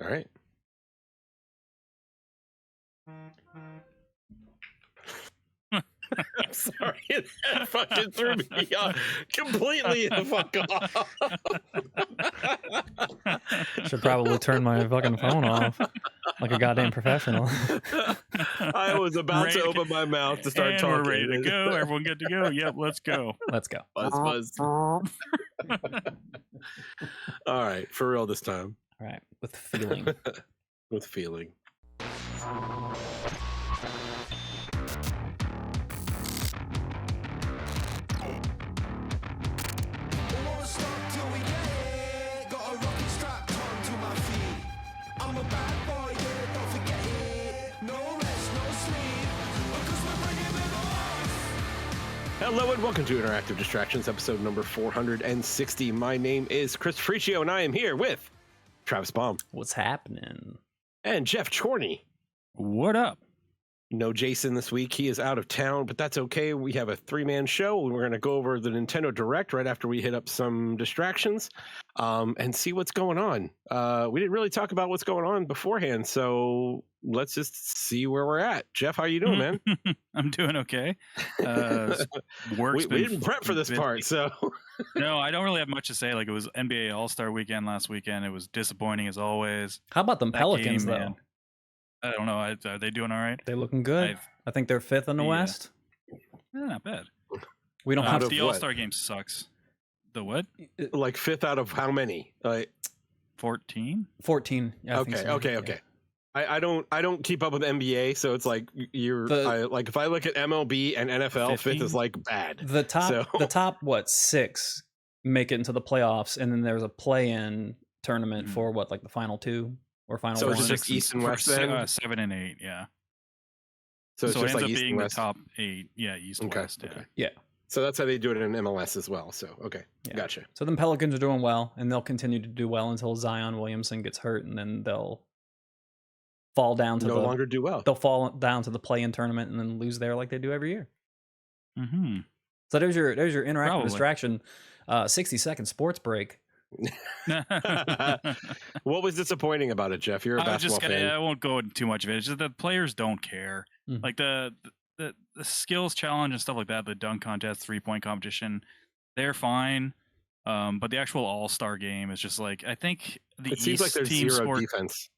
All right. I'm sorry, that fucking threw me off completely the fuck off. Should probably turn my fucking phone off like a goddamn professional. I was about to open my mouth to start talking. We're ready to go. Everyone good to go? Yep, let's go. Let's go. Buzz. All right, for real this time. All right, with feeling. With feeling. Hello and welcome to Interactive Distractions, episode number 460. My name is Chris Friccio, and I am here with Travis Baum. What's happening? And Jeff Chorney. What up? No Jason this week. He is out of town, but that's okay. We have a three-man show, and we're going to go over the Nintendo Direct right after we hit up some distractions and see what's going on. We didn't really talk about what's going on beforehand, so let's just see where we're at. Jeff, how you doing, man? I'm doing okay. We didn't prep for this part, so no, I don't really have much to say. Like, it was NBA All-Star Weekend last weekend. It was disappointing as always. How about them Pelicans, though? Man, I don't know. Are they doing all right? They looking good. I think they're fifth in the West. Not bad. We don't have the All-Star game sucks. The what? Like fifth out of how many? Like 14? 14. Yeah, Okay. I don't keep up with NBA, so it's like like if I look at MLB and NFL, 15? Fifth is like bad. The top what, 6 make it into the playoffs, and then there's a play-in tournament for what, like the final 2 or final 1. So it's just East and West then? 7 and 8, yeah. So it's it just ends like up East being and the West? top 8, yeah, East and West. Okay. Yeah. So that's how they do it in MLS as well. So Gotcha. So the Pelicans are doing well, and they'll continue to do well until Zion Williamson gets hurt, and then they'll fall down to longer do well. They'll fall down to the play-in tournament and then lose there like they do every year. Mm-hmm. So there's your interactive distraction, 60-second sports break. What was disappointing about it, Jeff? You're a basketball fan. I won't go into too much of it. It's just that players don't care. Mm-hmm. Like the skills challenge and stuff like that, the dunk contest, 3-point competition, they're fine. But the actual All-Star game is just like, I think it seems like there's team zero scored, defense.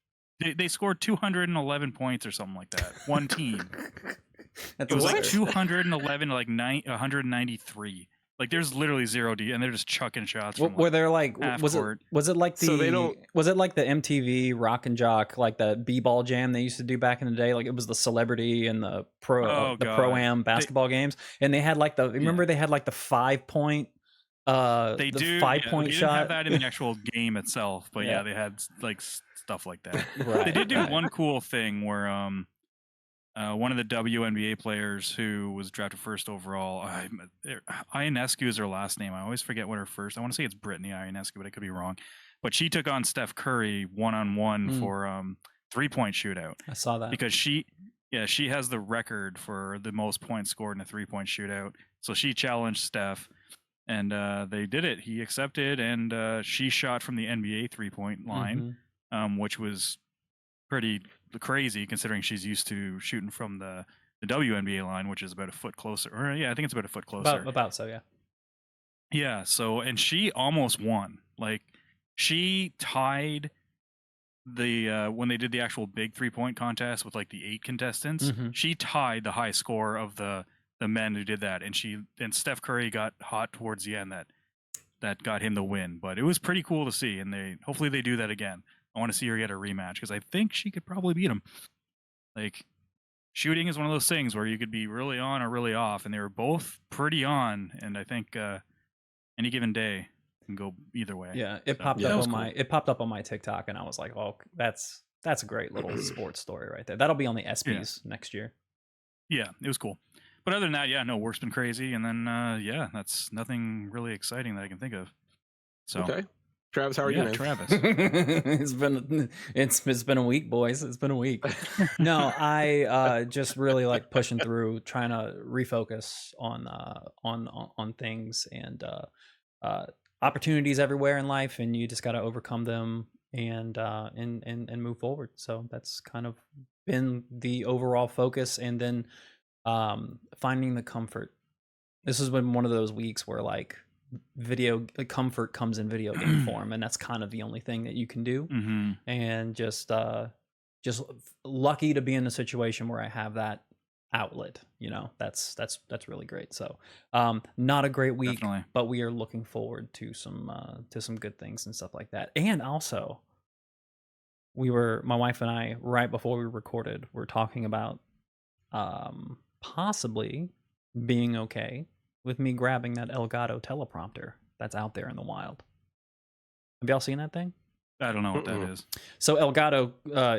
They scored 211 points or something like that. One team. It was like 211 to like 193. Like there's literally zero D, and they're just chucking shots. From were there like was it like the was it like the MTV Rock and Jock, like the B-ball jam they used to do back in the day? Like it was the celebrity and the pro-am basketball games, and they had like they had like the 5-point. They the do 5-point shot. Didn't have that in the actual game itself, but they had like stuff like that. Right, they did do one cool thing where one of the WNBA players who was drafted first overall, Ionescu is her last name. I always forget what her first. I want to say it's Brittany Ionescu, but I could be wrong. But she took on Steph Curry one-on-one for 3-point shootout. I saw that because she has the record for the most points scored in a 3-point shootout. So she challenged Steph, and they did it. He accepted, and she shot from the NBA 3-point line, which was pretty crazy considering she's used to shooting from the WNBA line, which is about a foot closer. Or I think it's about a foot closer. About so, yeah. Yeah. So, and she almost won. Like she tied the when they did the actual big 3-point contest with like the 8 contestants. She tied the high score of the men who did that, and Steph Curry got hot towards the end that got him the win. But it was pretty cool to see, and hopefully they do that again. I want to see her get a rematch because I think she could probably beat him. Like, shooting is one of those things where you could be really on or really off, and they were both pretty on. And I think any given day can go either way. Yeah, it popped up on my TikTok, and I was like, "Oh, that's a great little sports story right there." That'll be on the ESPYs next year. Yeah, it was cool. But other than that, work's been crazy, and then that's nothing really exciting that I can think of. So. Okay. Travis, how are you, man? Travis. It's been a week, boys. It's been a week. No, I just really like pushing through, trying to refocus on things and opportunities everywhere in life, and you just got to overcome them and move forward. So that's kind of been the overall focus, and then finding the comfort. This has been one of those weeks where like comfort comes in video game form, and that's kind of the only thing that you can do. And just lucky to be in a situation where I have that outlet. That's really great. So not a great week, definitely, but we are looking forward to some good things and stuff like that. And also, my wife and I, right before we recorded, we're talking about possibly being okay with me grabbing that Elgato teleprompter that's out there in the wild. Have y'all seen that thing? I don't know what that is. So Elgato,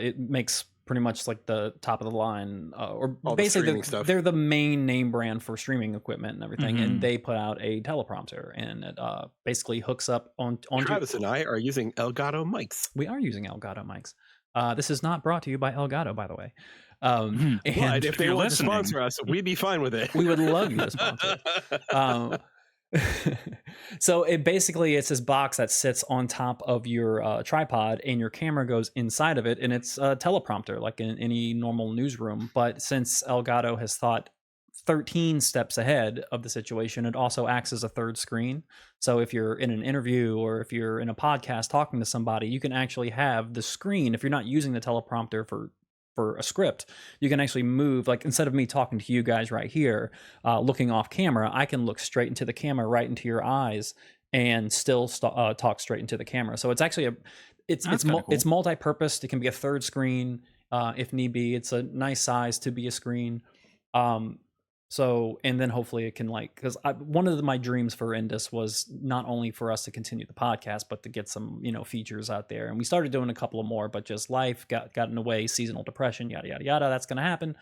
it makes pretty much like the top of the line, or all basically they're the main name brand for streaming equipment and everything, and they put out a teleprompter, and it basically hooks up on. Travis and I are using Elgato mics. We are using Elgato mics. This is not brought to you by Elgato, by the way. And if they want to sponsor us, we'd be fine with it. We would love you to sponsor. So it's this box that sits on top of your tripod, and your camera goes inside of it, and it's a teleprompter like in any normal newsroom. But since Elgato has thought 13 steps ahead of the situation, it also acts as a third screen. So if you're in an interview or if you're in a podcast talking to somebody, you can actually have the screen. If you're not using the teleprompter for a script, you can actually move, like instead of me talking to you guys right here, looking off camera, I can look straight into the camera, right into your eyes, and still talk straight into the camera. So it's actually it's multi-purpose. It can be a third screen if need be. It's a nice size to be a screen. So, and then hopefully it can because one of my dreams for Indus was not only for us to continue the podcast, but to get some, features out there. And we started doing a couple of more, but just life got in the way, seasonal depression, yada, yada, yada. That's going to happen.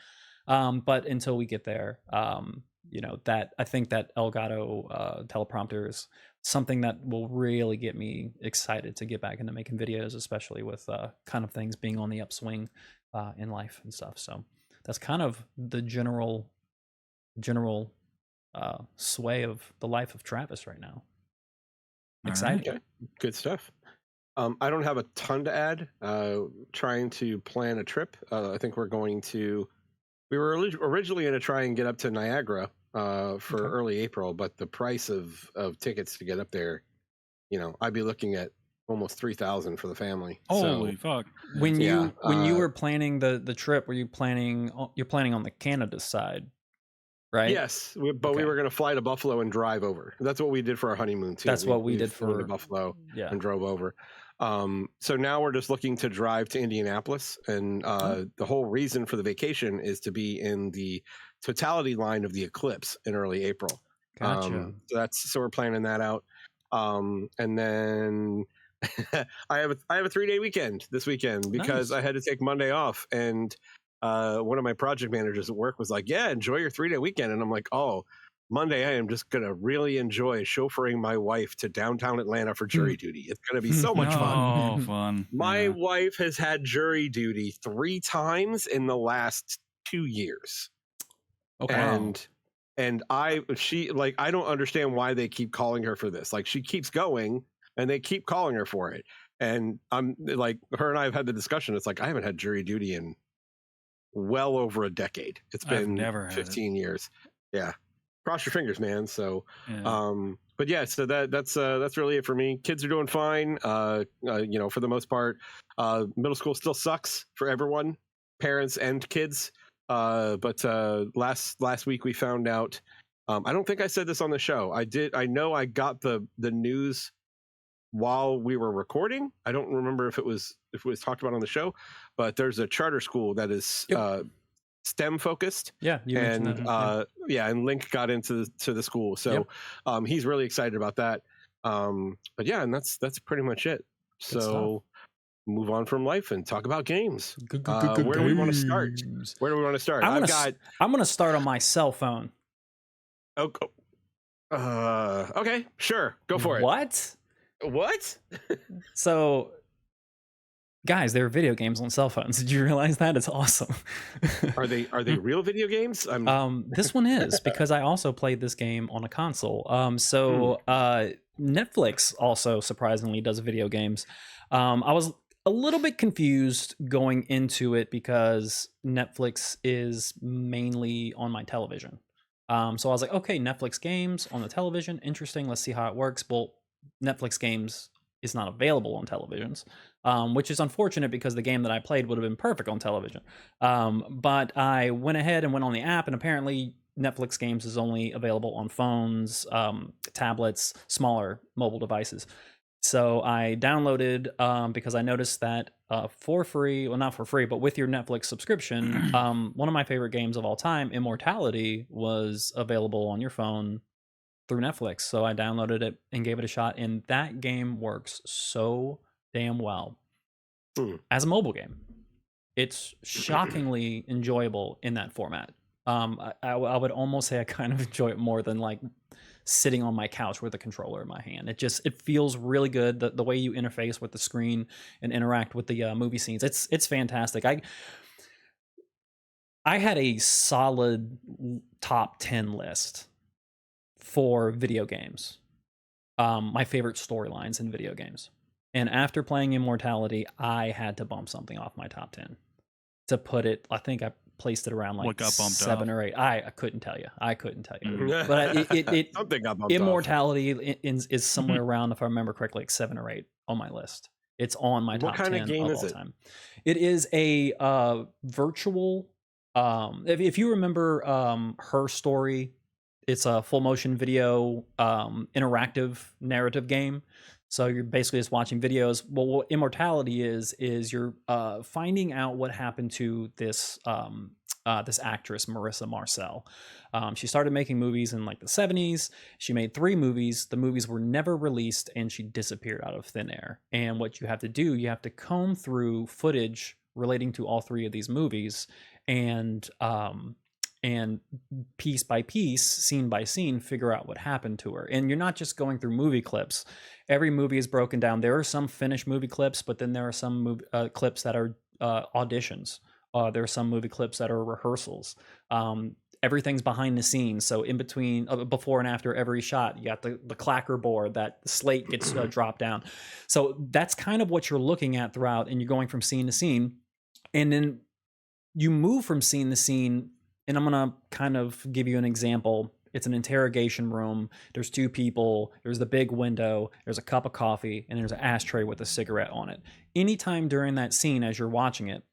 But until we get there, that I think that Elgato teleprompter is something that will really get me excited to get back into making videos, especially with kind of things being on the upswing in life and stuff. So that's kind of the general sway of the life of Travis right now. Exciting. Okay. Good stuff. I don't have a ton to add. Trying to plan a trip. I think we were originally going to try and get up to Niagara for early April, but the price of tickets to get up there, I'd be looking at almost $3,000 for the family. Holy fuck. When you were planning the trip, you're planning on the Canada side, right? Yes, but we were going to fly to Buffalo and drive over. That's what we did for our honeymoon too. That's what we did for Buffalo and drove over. So now we're just looking to drive to Indianapolis, and the whole reason for the vacation is to be in the totality line of the eclipse in early April. Gotcha. So we're planning that out. And then I have a 3-day weekend this weekend because I had to take Monday off, and one of my project managers at work was like, yeah, enjoy your 3-day weekend. And I'm like, oh, Monday I am just going to really enjoy chauffeuring my wife to downtown Atlanta for jury duty. It's going to be so much fun. Oh, fun. My wife has had jury duty 3 times in the last 2 years. Okay. And I don't understand why they keep calling her for this. Like, she keeps going and they keep calling her for it. And I'm like, her and I have had the discussion. It's like, I haven't had jury duty in well over a decade. It's been 15 years. Yeah. Cross your fingers, man. So, but yeah, so that's really it for me. Kids are doing fine. For the most part, middle school still sucks for everyone, parents and kids. But last week we found out, I don't think I said this on the show. I know I got the news while we were recording. I don't remember if it was talked about on the show, but there's a charter school that is STEM focused. Yeah, you mentioned that. And Link got into the school, so he's really excited about that. But yeah, and that's pretty much it. Good so stuff. Move on from life and talk about games. Good where do we want to start? Where do we want to start? I'm going to start on my cell phone. Okay, sure, go for it. What? So, guys, there are video games on cell phones. Did you realize that? It's awesome. Are they real video games? This one is, because I also played this game on a console. Netflix also surprisingly does video games. I a little bit confused going into it because Netflix is mainly on my television. So I was like, okay, Netflix games on the television, interesting. Let's see how it works. Well, Netflix games is not available on televisions, which is unfortunate because the game that I played would have been perfect on television. But I went ahead and went on the app, and apparently Netflix games is only available on phones, tablets, smaller mobile devices. So I downloaded because I noticed that for free, well, not for free, but with your Netflix subscription, one of my favorite games of all time, Immortality, was available on your phone through Netflix. So I downloaded it and gave it a shot, and that game works so damn well as a mobile game. It's shockingly enjoyable in that format. I would almost say I kind of enjoy it more than like sitting on my couch with a controller in my hand. It feels really good. The way you interface with the screen and interact with the movie scenes, it's fantastic. I had a solid top 10 list for video games, my favorite storylines in video games. And after playing Immortality, I had to bump something off my top 10 to put it. I think I placed it around like 7 or 8. I couldn't tell you. But it something got bumped Immortality is somewhere around, if I remember correctly, like 7 or 8 on my list. It's on my top 10 of all time. It is a virtual. If you remember Her Story, it's a full motion video interactive narrative game. So you're basically just watching videos. Well, what Immortality is you're finding out what happened to this this actress, Marissa Marcel. She started making movies in like the 70s. She made 3 movies. The movies were never released, and she disappeared out of thin air. And what you have to do, you have to comb through footage relating to all 3 of these movies, and piece by piece, scene by scene, figure out what happened to her. And you're not just going through movie clips. Every movie is broken down. There are some finished movie clips, but then there are some clips that are auditions. There are some movie clips that are rehearsals. Everything's behind the scenes. So in between, before and after every shot, you got the clacker board, that the slate gets dropped down. So that's kind of what you're looking at throughout, and you're going from scene to scene. And then you move from scene to scene. And I'm going to kind of give you an example. It's an interrogation room. There's 2 people. There's the big window. There's a cup of coffee. And there's an ashtray with a cigarette on it. Anytime during that scene, as you're watching it,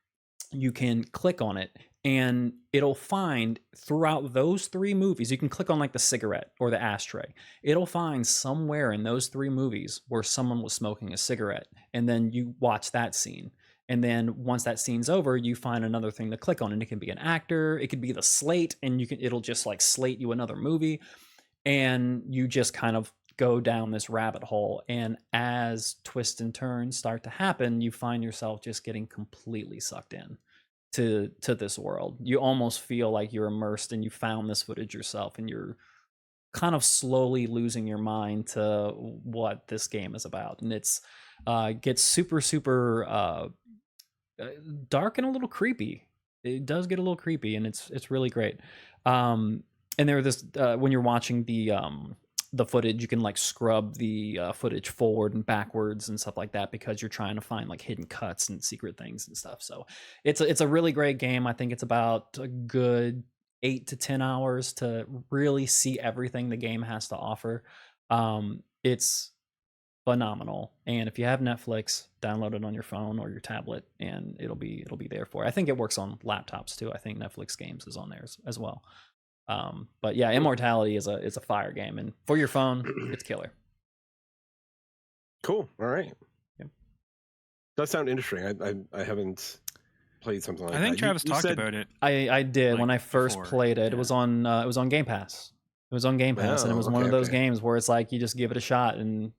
you can click on it. And it'll find throughout those 3 movies, you can click on like the cigarette or the ashtray. It'll find somewhere in those 3 movies where someone was smoking a cigarette. And then you watch that scene. And then once that scene's over, you find another thing to click on, and it can be an actor, it could be the slate, and it'll just like slate you another movie, and you just kind of go down this rabbit hole. And as twists and turns start to happen, you find yourself just getting completely sucked in to this world. You almost feel like you're immersed and you found this footage yourself, and you're kind of slowly losing your mind to what this game is about. And it's gets super dark and a little creepy. It does get a little creepy, and it's really great. And there this when you're watching the footage, you can like scrub the footage forward and backwards and stuff like that, because you're trying to find like hidden cuts and secret things and stuff. So it's a really great game. I think it's about a good 8 to 10 hours to really see everything the game has to offer. It's phenomenal. And if you have Netflix, download it on your phone or your tablet, and it'll be there for you. I think it works on laptops too. I think Netflix games is on there as well. But yeah, Immortality is a fire game, and for your phone, it's killer. Cool. All right. Yeah. Does sound interesting. I haven't played something like that. I think Travis talked about it. I did, like, when I first played it. Yeah. It was on Game Pass. It was on Game Pass, and it was one of those games where it's like you just give it a shot, and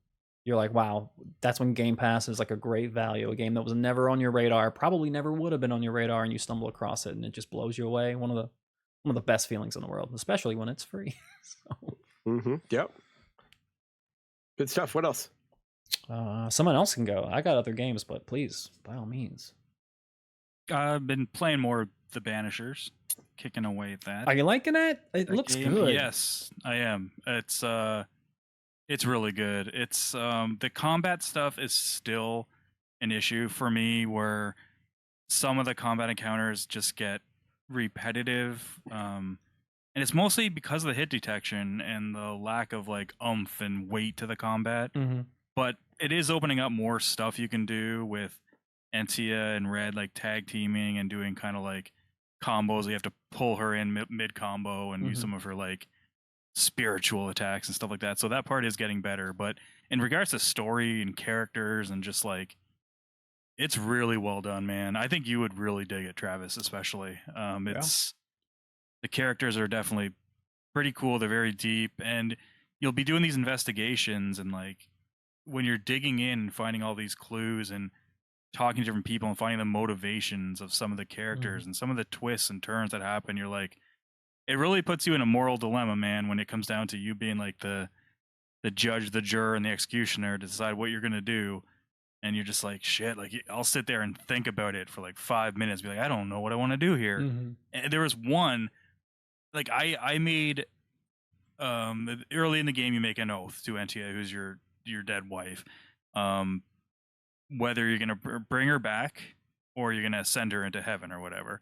you're like, wow, that's when Game Pass is like a great value. A game that was never on your radar, probably never would have been on your radar, and you stumble across it, and it just blows you away. One of the best feelings in the world, especially when it's free. So. Yep. Good stuff. What else? Someone else can go. I got other games, but please, by all means. I've been playing more The Banishers, kicking away at that. Are you liking it? It looks good. Yes, I am. It's really good. It's the combat stuff is still an issue for me where some of the combat encounters just get repetitive. And it's mostly because of the hit detection and the lack of like oomph and weight to the combat. But it is opening up more stuff you can do with Entia and Red, like tag teaming and doing kind of like combos. You have to pull her in mid combo and use some of her like spiritual attacks and stuff like that. So that part is getting better. But in regards to story and characters and just like, it's really well done, man. I think you would really dig it, Travis, especially. It's the characters are definitely pretty cool. They're very deep, and you'll be doing these investigations, and like when you're digging in and finding all these clues and talking to different people and finding the motivations of some of the characters and some of the twists and turns that happen, you're like, it really puts you in a moral dilemma, man, when it comes down to you being like the judge, the juror, and the executioner to decide what you're gonna do. And you're just like, shit, like I'll sit there and think about it for like 5 minutes, be like, I don't know what I want to do here. And there was one, like I made early in the game you make an oath to Entia, who's your dead wife, whether you're gonna bring her back or you're gonna send her into heaven or whatever.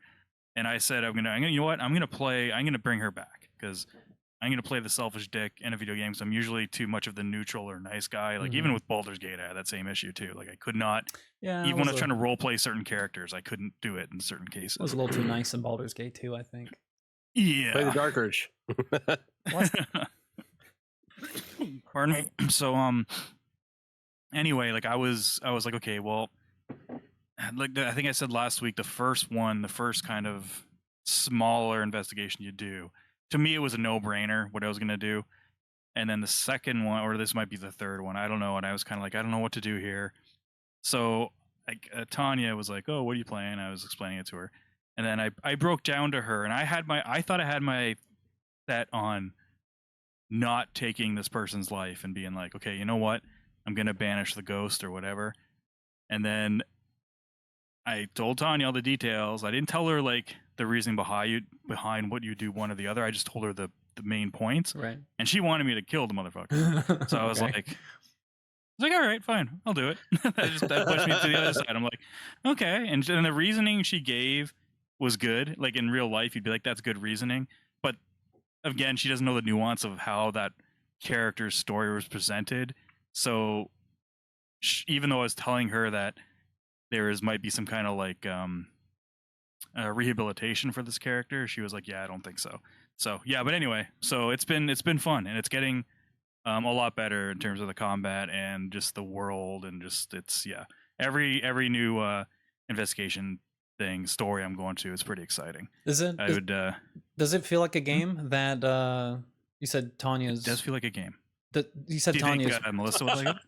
And I said I'm gonna you know what, I'm gonna bring her back because I'm going to play the selfish dick in a video game, so I'm usually too much of the neutral or nice guy. Like, even with Baldur's Gate, I had that same issue, too. Like, I could not, even when I was trying to roleplay certain characters, I couldn't do it in certain cases. I was a little too nice in Baldur's Gate, too, I think. Yeah. Play the Dark Urge. Pardon me. So, anyway, like, I was like, okay, well, like, I think I said last week, the first kind of smaller investigation you do, to me, it was a no-brainer what I was going to do. And then the second one, or this might be the third one, I don't know. And I was kind of like, I don't know what to do here. So Tanya was like, oh, what are you playing? I was explaining it to her. And then I broke down to her, and I thought I had my bet on not taking this person's life and being like, okay, you know what? I'm going to banish the ghost or whatever. And then I told Tanya all the details. I didn't tell her like the reasoning behind what you do one or the other. I just told her the main points. Right. And she wanted me to kill the motherfucker. So I was like, all right, fine, I'll do it. that pushed me to the other side. I'm like, okay. And the reasoning she gave was good. Like in real life, you'd be like, that's good reasoning. But again, she doesn't know the nuance of how that character's story was presented. So even though I was telling her that might be some kind of like rehabilitation for this character, she was like, yeah, I don't think so. So yeah, but anyway, so it's been fun, and it's getting a lot better in terms of the combat and just the world, and just every new investigation story I'm going to is pretty exciting. Does it feel like a game that you said Tanya's? It does feel like a game. You said Tanya's. Melissa would like it?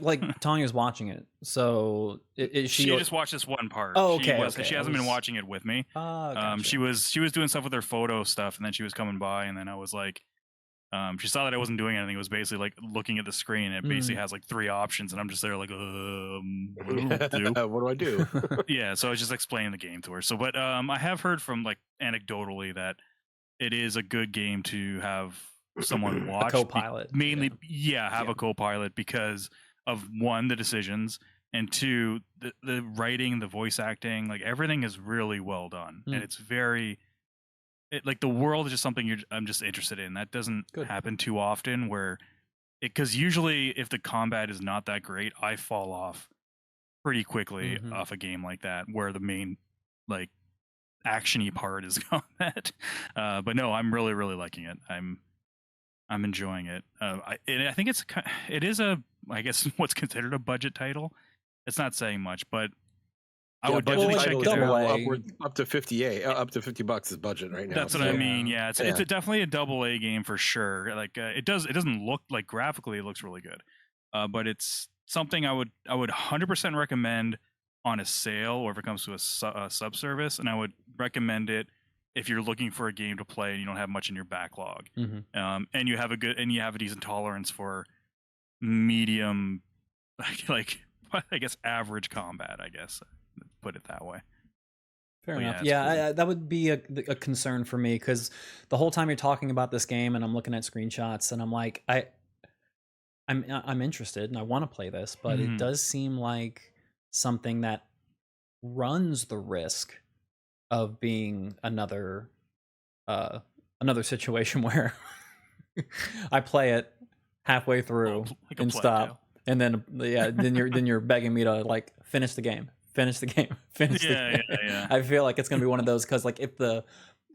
like Tanya's watching it, so she just watched this one part. Oh, okay. She hasn't been watching it with me. Gotcha. She was doing stuff with her photo stuff, and then she was coming by, and then I was like, she saw that I wasn't doing anything. It was basically like looking at the screen. It basically has like 3 options, and I'm just there like, what do I do? Yeah, so I was just explaining the game to her. So, but I have heard from like anecdotally that it is a good game to have someone watch, a co-pilot, mainly a co-pilot, because of 1, the decisions, and 2, the writing, the voice acting, like everything is really well done. And it's very like the world is just something I'm just interested in. That doesn't happen too often, where because usually if the combat is not that great, I fall off pretty quickly off a game like that, where the main like actiony part is combat. But no, I'm really, really liking it. I'm enjoying it. I think it is I guess what's considered a budget title. It's not saying much, but I would definitely check it out. Up to $50 is budget right now. That's what I mean. Yeah, it's definitely a AA game for sure. Like it doesn't look like graphically it looks really good, but it's something I would 100% recommend on a sale, or if it comes to a subservice, and I would recommend it if you're looking for a game to play and you don't have much in your backlog, and you have a decent tolerance for medium, like I guess average combat, I guess, put it that way. Fair enough. Yeah, cool. That would be a concern for me, because the whole time you're talking about this game and I'm looking at screenshots and I'm like, I'm interested and I want to play this, but it does seem like something that runs the risk of being another situation where I play it halfway through and stop, and then then you're begging me to like finish the game. Yeah. I feel like it's gonna be one of those, because like if the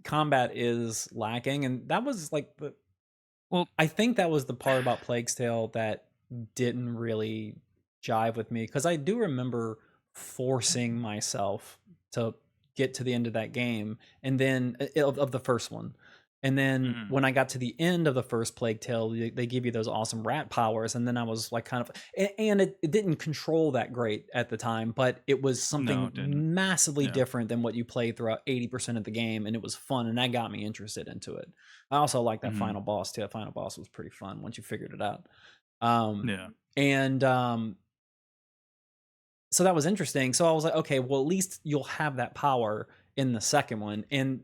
combat is lacking, and that was like I think that was the part about Plague's Tale that didn't really jive with me, because I do remember forcing myself to get to the end of that game, and then of the first one. And then when I got to the end of the first Plague Tale, they give you those awesome rat powers, and then I was like kind of, and it didn't control that great at the time, but it was something massively different than what you played throughout 80% of the game, and it was fun, and that got me interested into it. I also like that final boss too. That final boss was pretty fun once you figured it out. And so that was interesting. So I was like, okay, well, at least you'll have that power in the second one. And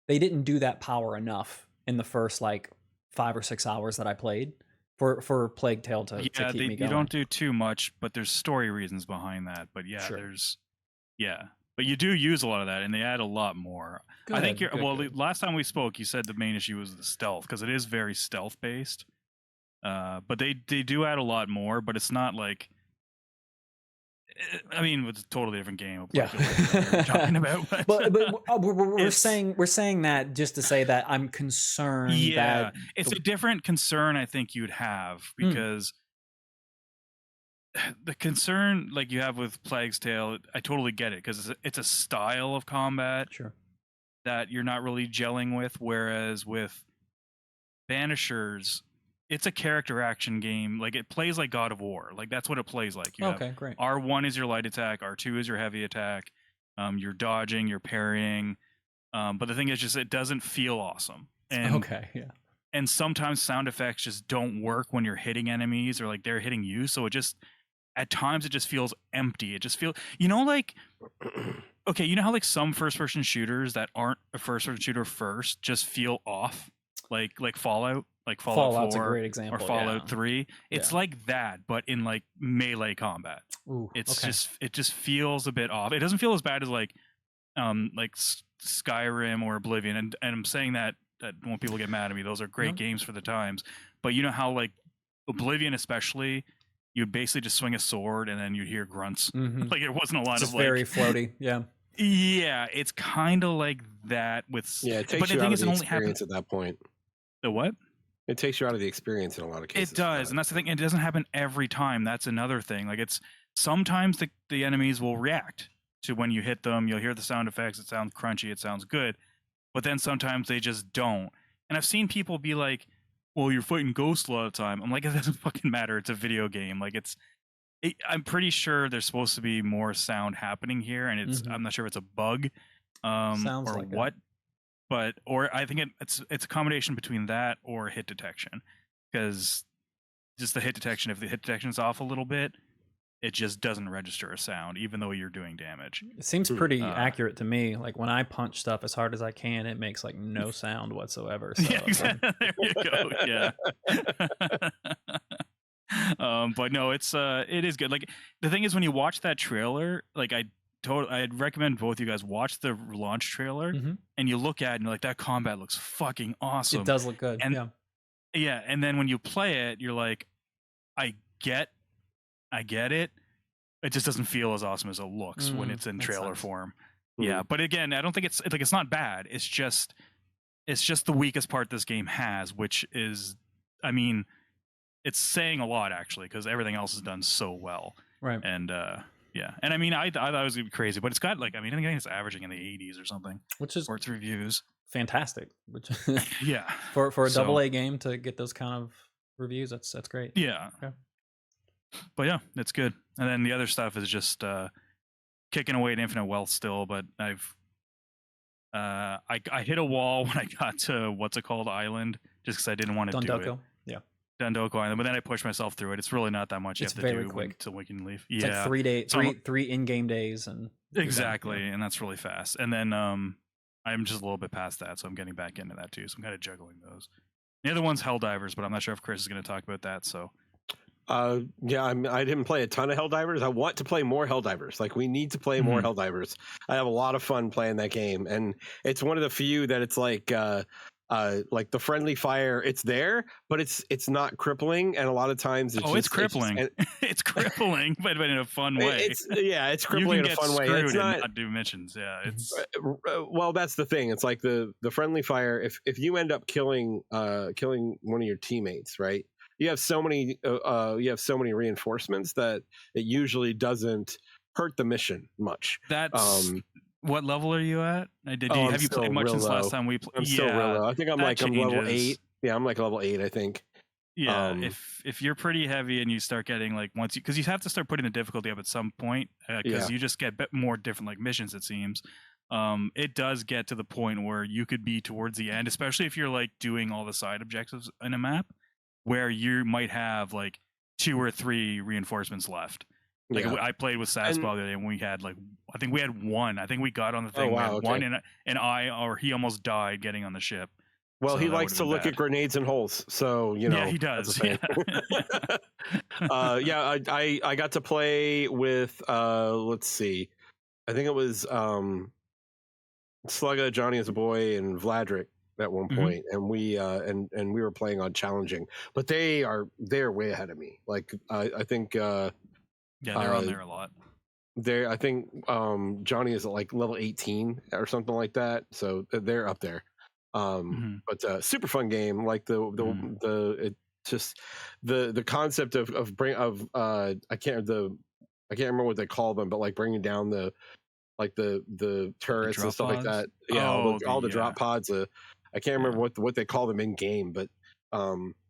they didn't do that power enough in the first like 5 or 6 hours that I played for Plague Tale to keep me going. You don't do too much, but there's story reasons behind that. But but you do use a lot of that, and they add a lot more. I think last time we spoke, you said the main issue was the stealth, because it is very stealth based. But they do add a lot more, but it's not like, I mean, it's a totally different game. Yeah, we're talking about. But we're saying that just to say that I'm concerned. Yeah, it's a different concern I think you'd have, because the concern like you have with Plague's Tale, I totally get it, because it's a style of combat that you're not really gelling with, whereas with Banishers, it's a character action game. Like, it plays like God of War. Like, that's what it plays like. You have great. R1 is your light attack, R2 is your heavy attack. You're dodging, you're parrying. But the thing is, just it doesn't feel awesome. And, and sometimes sound effects just don't work when you're hitting enemies, or like they're hitting you. So it just, at times, it just feels empty. It just feels, like, okay, you know how like some first-person shooters that aren't a first-person shooter first just feel off, like Fallout. Like Fallout's 4 a great example, or Fallout 3. It's like that, but in like melee combat. Ooh, it just feels a bit off. It doesn't feel as bad as like Skyrim or Oblivion, and I'm saying that won't people get mad at me. Those are great games for the times. But you know how like Oblivion especially, you basically just swing a sword and then you hear grunts. Like, it wasn't a lot of like very floaty. Yeah, it's kind of like that with it takes you out of the experience at that point. The what? It takes you out of the experience in a lot of cases. It does, and that's the thing. It doesn't happen every time. That's another thing. Like, it's sometimes the enemies will react to when you hit them. You'll hear the sound effects. It sounds crunchy. It sounds good. But then sometimes they just don't. And I've seen people be like, well, you're fighting ghosts a lot of the time. I'm like, it doesn't fucking matter. It's a video game. Like, I'm pretty sure there's supposed to be more sound happening here, and I'm not sure if it's a bug Sounds or like what. But I think it's a combination between that or hit detection, because just the hit detection, if the hit detection is off a little bit, it just doesn't register a sound, even though you're doing damage. It seems pretty accurate to me. Like, when I punch stuff as hard as I can, it makes like no sound whatsoever. So, yeah, exactly. There you go. Yeah. But no, it is good. Like, the thing is, when you watch that trailer, like I'd recommend both you guys watch the launch trailer, and you look at it and you're like, that combat looks fucking awesome. It does look good. And and then when you play it, you're like, I get it. It just doesn't feel as awesome as it looks when it's in trailer form. Yeah, but again, I don't think it's not bad. It's just the weakest part this game has, which is, I mean, it's saying a lot actually, because everything else is done so well. Right. And and I mean, I thought it was gonna be crazy, but it's got like, I mean, I think it's averaging in the 80s or something, which is for its reviews. Fantastic. Which yeah, for a AA game to get those kind of reviews, that's great. Yeah. Okay. But yeah, it's good. And then the other stuff is just kicking away at infinite wealth still, but I've I hit a wall when I got to what's it called, Island, just because I didn't want to do it. Dundoko Island, but then I pushed myself through it. It's really not that much you have to do until we can leave. It's like 3 days, three in-game days, and exactly, and that's really fast. And then I'm just a little bit past that, so I'm getting back into that too. So I'm kind of juggling those. The other one's Helldivers, but I'm not sure if Chris is going to talk about that. So Yeah, I didn't play a ton of Helldivers. I want to play more Helldivers. Like, we need to play more Helldivers. I have a lot of fun playing that game, and it's one of the few that it's like the friendly fire. It's there, but it's not crippling, and a lot of times it's crippling. It's crippling, but in a fun way. It's crippling in a fun way. It's not do missions. Yeah, it's well, that's the thing. It's like the friendly fire. If you end up killing one of your teammates, right? You have so many reinforcements that it usually doesn't hurt the mission much. That's what level are you at? Have you played much since last time we played? I'm still real low. I think I'm level 8. Yeah, I'm like level 8, I think. Yeah, if you're pretty heavy and you start getting like because you have to start putting the difficulty up at some point because you just get more different like missions, it seems. It does get to the point where you could be towards the end, especially if you're like doing all the side objectives in a map, where you might have like 2 or 3 reinforcements left. Like I played with Saspa the other day, and we had like I think we had 1. I think we got on the thing. One, and he almost died getting on the ship. Well, so he likes to look at grenades and holes, so you know. Yeah, he does. I got to play with let's see, I think it was Slugga, Johnny as a boy, and Vladric at one point, and we were playing on challenging, but they're way ahead of me. Like I think they're on there a lot. I think Johnny is at like level 18 or something like that, so they're up there. But super fun game. Like the concept of I can't remember what they call them, but like bringing down the turrets and stuff pods? Like that. Yeah, all the drop pods. I can't remember what they call them in game, but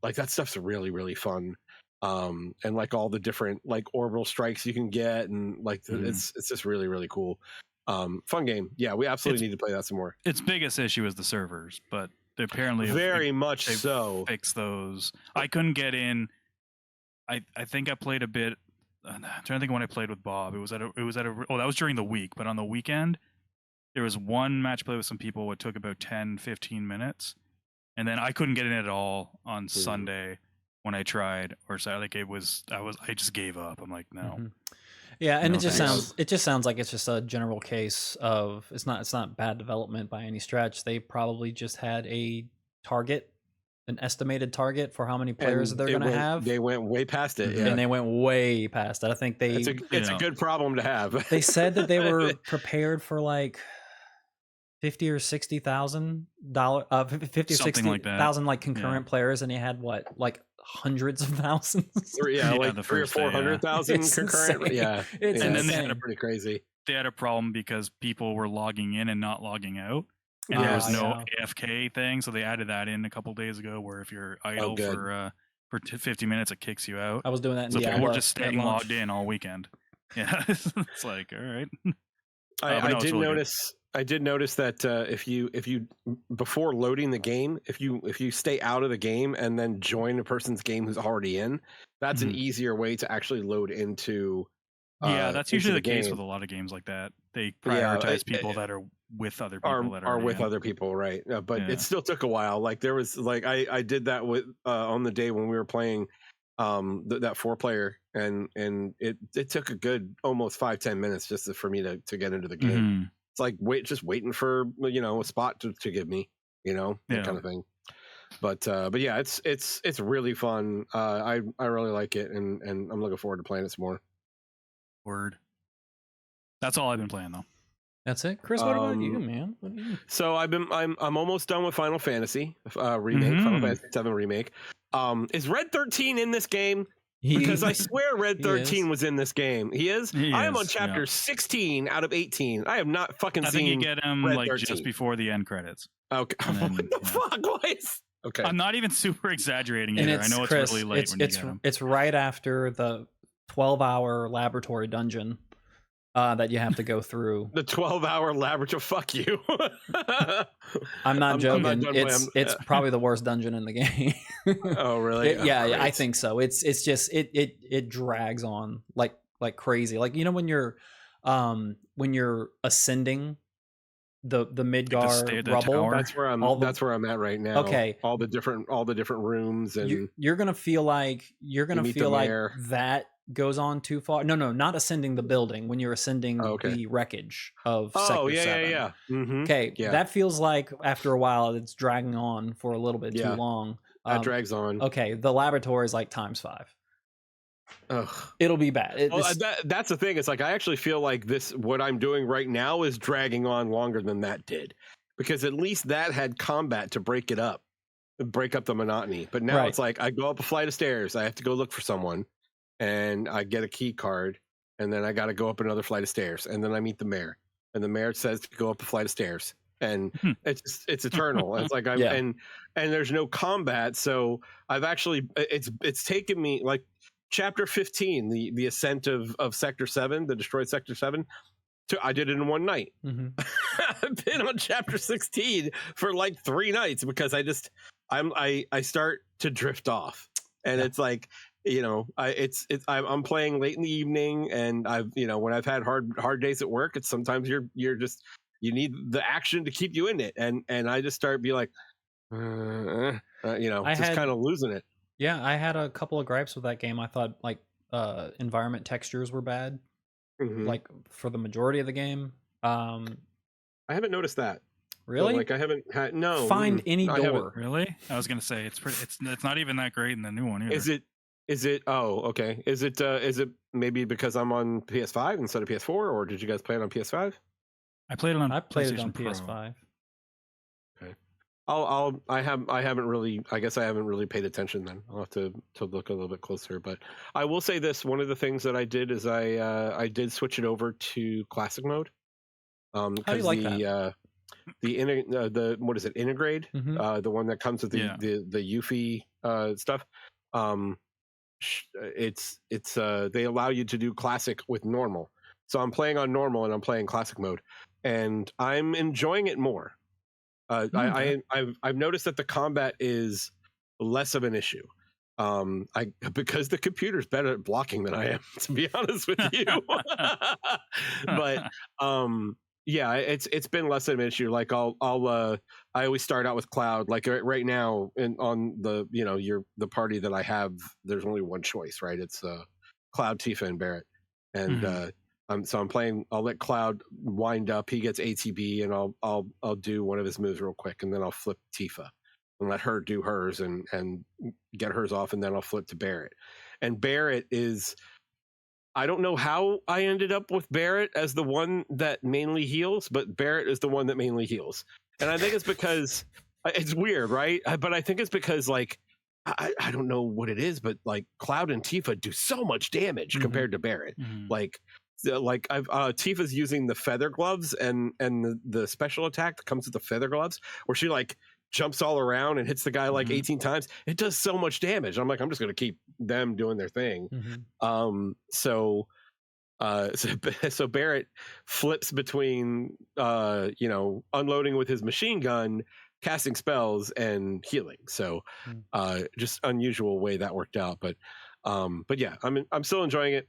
like that stuff's really, really fun. And like all the different like orbital strikes you can get, and like it's just really, really cool. Fun game. Yeah, we absolutely need to play that some more. Its biggest issue is the servers, but they apparently very much so fix those. I couldn't get in. I think I played a bit. I'm trying to think when I played with Bob. It was that was during the week, but on the weekend there was one match play with some people. It took about 10-15 minutes, and then I couldn't get in at all on Sunday when I tried, or so like I just gave up. I'm like, no. Yeah, and it just sounds like it's just a general case of it's not bad development by any stretch. They probably just had an estimated target for how many players they're going to have. They went way past it, and they went way past it. I think it's a good problem to have. They said that they were prepared for like $50,000 or $60,000, $50,000 like concurrent players, and they had like hundreds of thousands. Like 300,000 or 400,000 concurrent. Insane. Yeah, it's and insane. then they had pretty crazy. They had a problem because people were logging in and not logging out, and there was no AFK thing, so they added that in a couple days ago, where if you're idle for 50 minutes, it kicks you out. I was doing that. So people were just staying logged in all weekend. Yeah, it's like, all right. I did notice that if you before loading the game, if you stay out of the game and then join a person's game who's already in, that's an easier way to actually load into. That's usually the case with a lot of games like that. They prioritize people that are with other people that are with other people, right? But it still took a while. Like there was like I did that with on the day when we were playing that 4-player, and it took a good almost 5-10 minutes just for me to get into the game. It's like waiting for a spot to give me, that kind of thing. But yeah, it's really fun. I really like it, and I'm looking forward to playing it some more. Word. That's all I've been playing though. That's it, Chris. What about you, man? What you... So I'm almost done with Final Fantasy remake, Final Fantasy 7 remake. Is Red 13 in this game? Because I swear Red 13 was in this game. He is? I am on chapter 16 out of 18. I have not fucking seen. I think you get him Red like 13. Just before the end credits. Okay. Then, what the fuck? Boys? Okay. I'm not even super exaggerating either. I know Chris, it's really late when you get him. It's right after the 12-hour laboratory dungeon that you have to go through. The 12-hour laboratory. Fuck you. I'm not joking. It's probably the worst dungeon in the game. Oh really? Yeah, I think so. It's just it drags on like crazy. Like when you're ascending the Midgar rubble. That's where I'm at right now. Okay. All the different rooms, and you're gonna feel like that goes on too far. No, not ascending the building, when you're ascending the wreckage of Sector 7. Yeah. Mm-hmm. Okay, that feels like after a while it's dragging on for a little bit too long. That drags on. Okay, the laboratory is like ×5. Ugh. It'll be bad. That's the thing. It's like I actually feel like what I'm doing right now is dragging on longer than that did, because at least that had combat to break it up, break up the monotony. But now it's like I go up a flight of stairs, I have to go look for someone, and I get a key card, and then I got to go up another flight of stairs, and then I meet the mayor, and the mayor says to go up a flight of stairs, and it's eternal. It's like and there's no combat, so I've actually it's taken me like. Chapter 15, the ascent of Sector 7, the destroyed Sector 7, I did it in one night. Mm-hmm. I've been on Chapter 16 for like 3 nights, because I start to drift off, and it's like, I'm playing late in the evening, and when I've had hard days at work, it's sometimes you're just, you need the action to keep you in it, and I just start be like, just kind of losing it. Yeah, I had a couple of gripes with that game. I thought like environment textures were bad, like for the majority of the game. I haven't noticed that. Really? Like I haven't had find any door. Really? I was gonna say it's not even that great in the new one either. Is it? Oh, okay. Is it maybe because I'm on PS5 instead of PS4, or did you guys play it on PS5? I played it on PS5. Okay. I haven't really paid attention then. I'll have to look a little bit closer, but I will say this, one of the things that I did is I did switch it over to classic mode. How do you like that? The what is it, Integrate? The one that comes with the Yuffie stuff. It's they allow you to do classic with normal. So I'm playing on normal and I'm playing classic mode, and I'm enjoying it more. I've noticed that the combat is less of an issue. Because the computer's better at blocking than I am, to be honest with you. But yeah, it's been less of an issue. Like I always start out with Cloud. Like right now, on the the party that I have, there's only one choice, right? It's Cloud, Tifa, and Barrett, and so I'm playing. I'll let Cloud wind up. He gets ATB, and I'll do one of his moves real quick, and then I'll flip Tifa and let her do hers and get hers off, and then I'll flip to Barrett. And Barrett is, I don't know how I ended up with Barrett as the one that mainly heals, but Barrett is the one that mainly heals. And I think it's because it's weird, right? But I think it's because like I don't know what it is, but like Cloud and Tifa do so much damage compared to Barrett. Like I've Tifa's using the feather gloves and the special attack that comes with the feather gloves, where she like jumps all around and hits the guy like 18 times. It does so much damage. I'm like, I'm just going to keep them doing their thing. So Barrett flips between unloading with his machine gun, casting spells, and healing. So just unusual way that worked out, but yeah, I'm still enjoying it.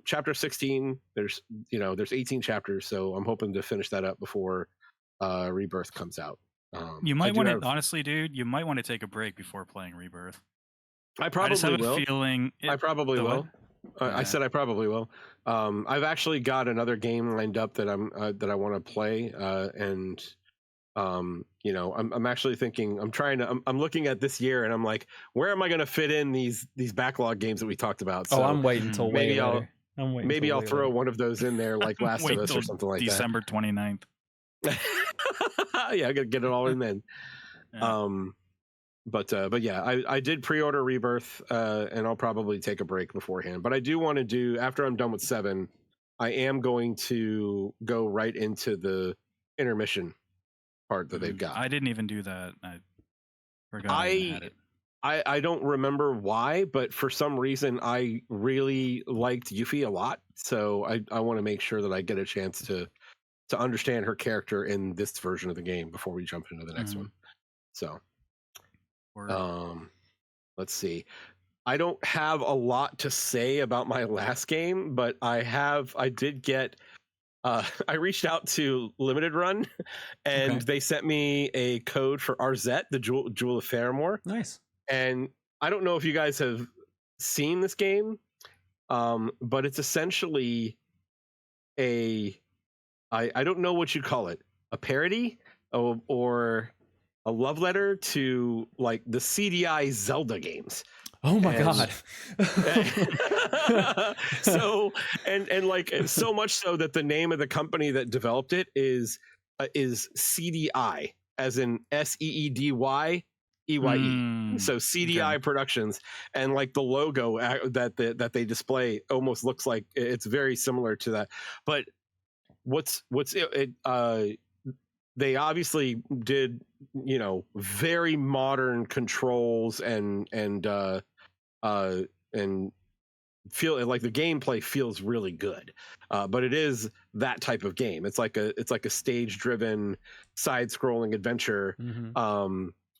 Chapter 16, there's 18 chapters, so I'm hoping to finish that up before Rebirth comes out. You might want to, honestly, dude, you might want to take a break before playing Rebirth. I probably will. I probably will. I said I probably will. I've actually got another game lined up that I want to play, and I'm actually thinking, I'm looking at this year, and I'm like, where am I going to fit in these backlog games that we talked about? So I'm waiting until maybe I'll throw one of those in there, like Last of Us or something like December that. 29th. Yeah, I gotta get it all in then. Yeah. But yeah, I did pre-order Rebirth, and I'll probably take a break beforehand. But I do want to do, after I'm done with 7, I am going to go right into the intermission part that they've got. I didn't even do that. I forgot I had it. I don't remember why, but for some reason I really liked Yuffie a lot. So I want to make sure that I get a chance to understand her character in this version of the game before we jump into the next one. So let's see. I don't have a lot to say about my last game, but I did get I reached out to Limited Run, and they sent me a code for Arzette, the Jewel of Faramore. Nice. And I don't know if you guys have seen this game, but it's essentially I don't know what you call it, a parody or a love letter to like the CDI Zelda games. Oh my god. So and like so much so that the name of the company that developed it is CDI, as in SEEDY EYE. So CDI Productions, and like the logo that they display almost looks like it's very similar to that. But they obviously did, you know, very modern controls and feel like the gameplay feels really good, but it is that type of game. It's like a stage driven side scrolling adventure,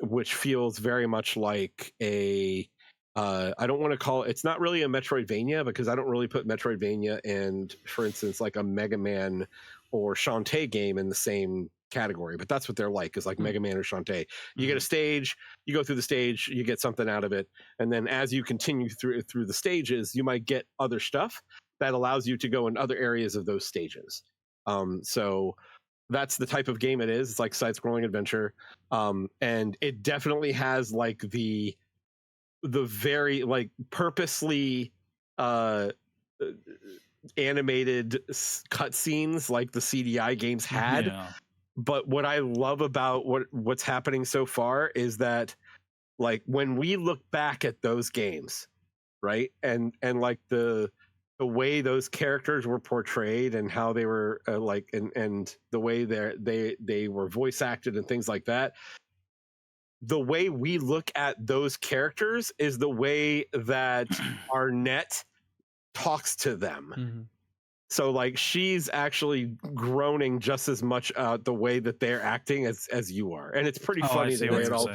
which feels very much like a I don't want to call it's not really a Metroidvania, because I don't really put Metroidvania and, for instance, like a Mega Man or Shantae game in the same category, but that's what they're like, is like Mega Man or Shantae. You get a stage, you go through the stage, you get something out of it, and then as you continue through the stages, you might get other stuff that allows you to go in other areas of those stages. So that's the type of game it is. It's like side-scrolling adventure, and it definitely has like the very like purposely animated cutscenes like the CDI games had. But what I love about what's happening so far is that, like, when we look back at those games, right, and like the way those characters were portrayed and how they were like and the way they were voice acted and things like that, the way we look at those characters is the way that our net talks to them. So like she's actually groaning just as much the way that they're acting as you are, and it's pretty funny the way it all.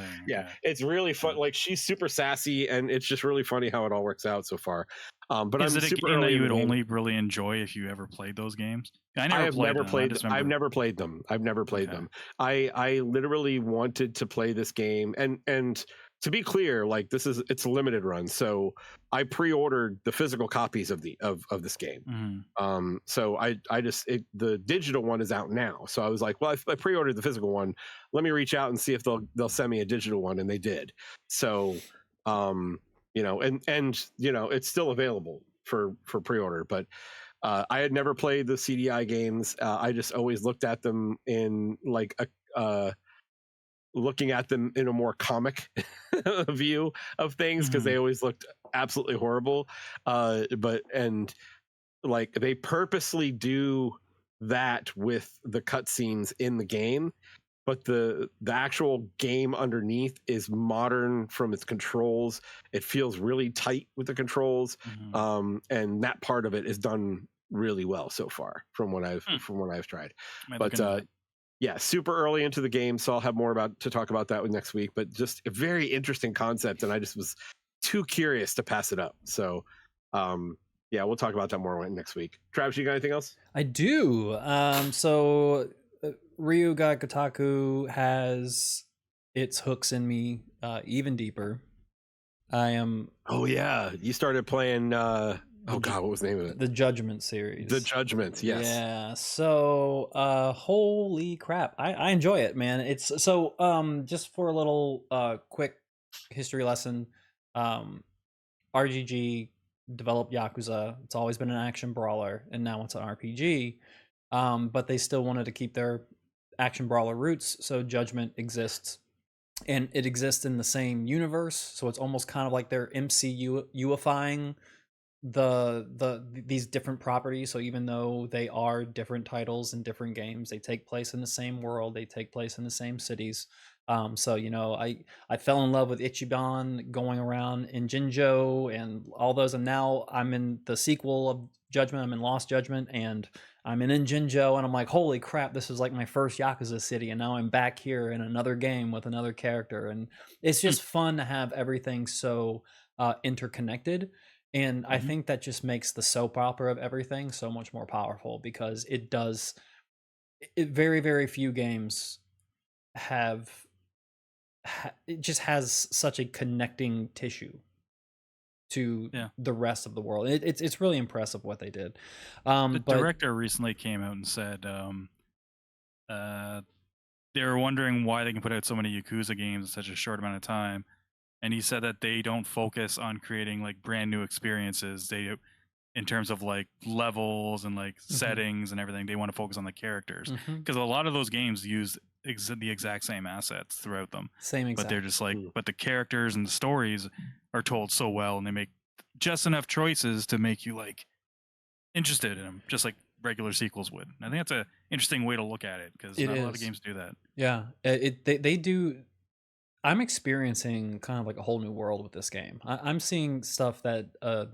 It's really fun. Like she's super sassy, and it's just really funny how it all works out so far. But is it a game that you would only really enjoy if you ever played those games? I've never played them. I've never played them. I literally wanted to play this game, and to be clear, like it's a limited run, so I pre-ordered the physical copies of this game. So the digital one is out now, so I was like, well, I pre-ordered the physical one, let me reach out and see if they'll send me a digital one, and they did. So you know, and you know, it's still available for pre-order, but I had never played the CDI games. I just always looked at them in like looking at them in a more comic view of things, because they always looked absolutely horrible. But like they purposely do that with the cutscenes in the game, but the actual game underneath is modern from its controls. It feels really tight with the controls, and that part of it is done really well so far from what I've tried. But yeah, super early into the game, so I'll have more to talk about that next week. But just a very interesting concept, and I just was too curious to pass it up. So yeah, we'll talk about that more next week. Travis, you got anything else? I do. So Ryu ga Gotoku has its hooks in me even deeper. I am. Oh yeah, you started playing. Oh god, what was the name of it? The Judgment series. The Judgment, yes. Yeah. So holy crap. I enjoy it, man. It's so just for a little quick history lesson. RGG developed Yakuza. It's always been an action brawler, and now it's an RPG. But they still wanted to keep their action brawler roots, so Judgment exists. And it exists in the same universe, so it's almost kind of like they're MCU-ifying these different properties. So even though they are different titles and different games, they take place in the same world, they take place in the same cities. So you know, I fell in love with Ichiban going around in Jinjo and all those, and now I'm in the sequel of Judgment. I'm in Lost Judgment, and I'm in Jinjo, and I'm like, holy crap, this is like my first Yakuza city, and now I'm back here in another game with another character, and it's just fun to have everything so interconnected. And I think that just makes the soap opera of everything so much more powerful, because very, very few games it just has such a connecting tissue to the rest of the world. It's really impressive what they did. The director recently came out and said they were wondering why they can put out so many Yakuza games in such a short amount of time. And he said that they don't focus on creating like brand new experiences. They, in terms of like levels and like settings and everything, they want to focus on the characters, because a lot of those games use the exact same assets throughout them. But they're just like, but the characters and the stories are told so well, and they make just enough choices to make you like interested in them, just like regular sequels would. And I think that's an interesting way to look at it, because not a lot of games do that. Yeah, they do. I'm experiencing kind of like a whole new world with this game. I'm seeing stuff that a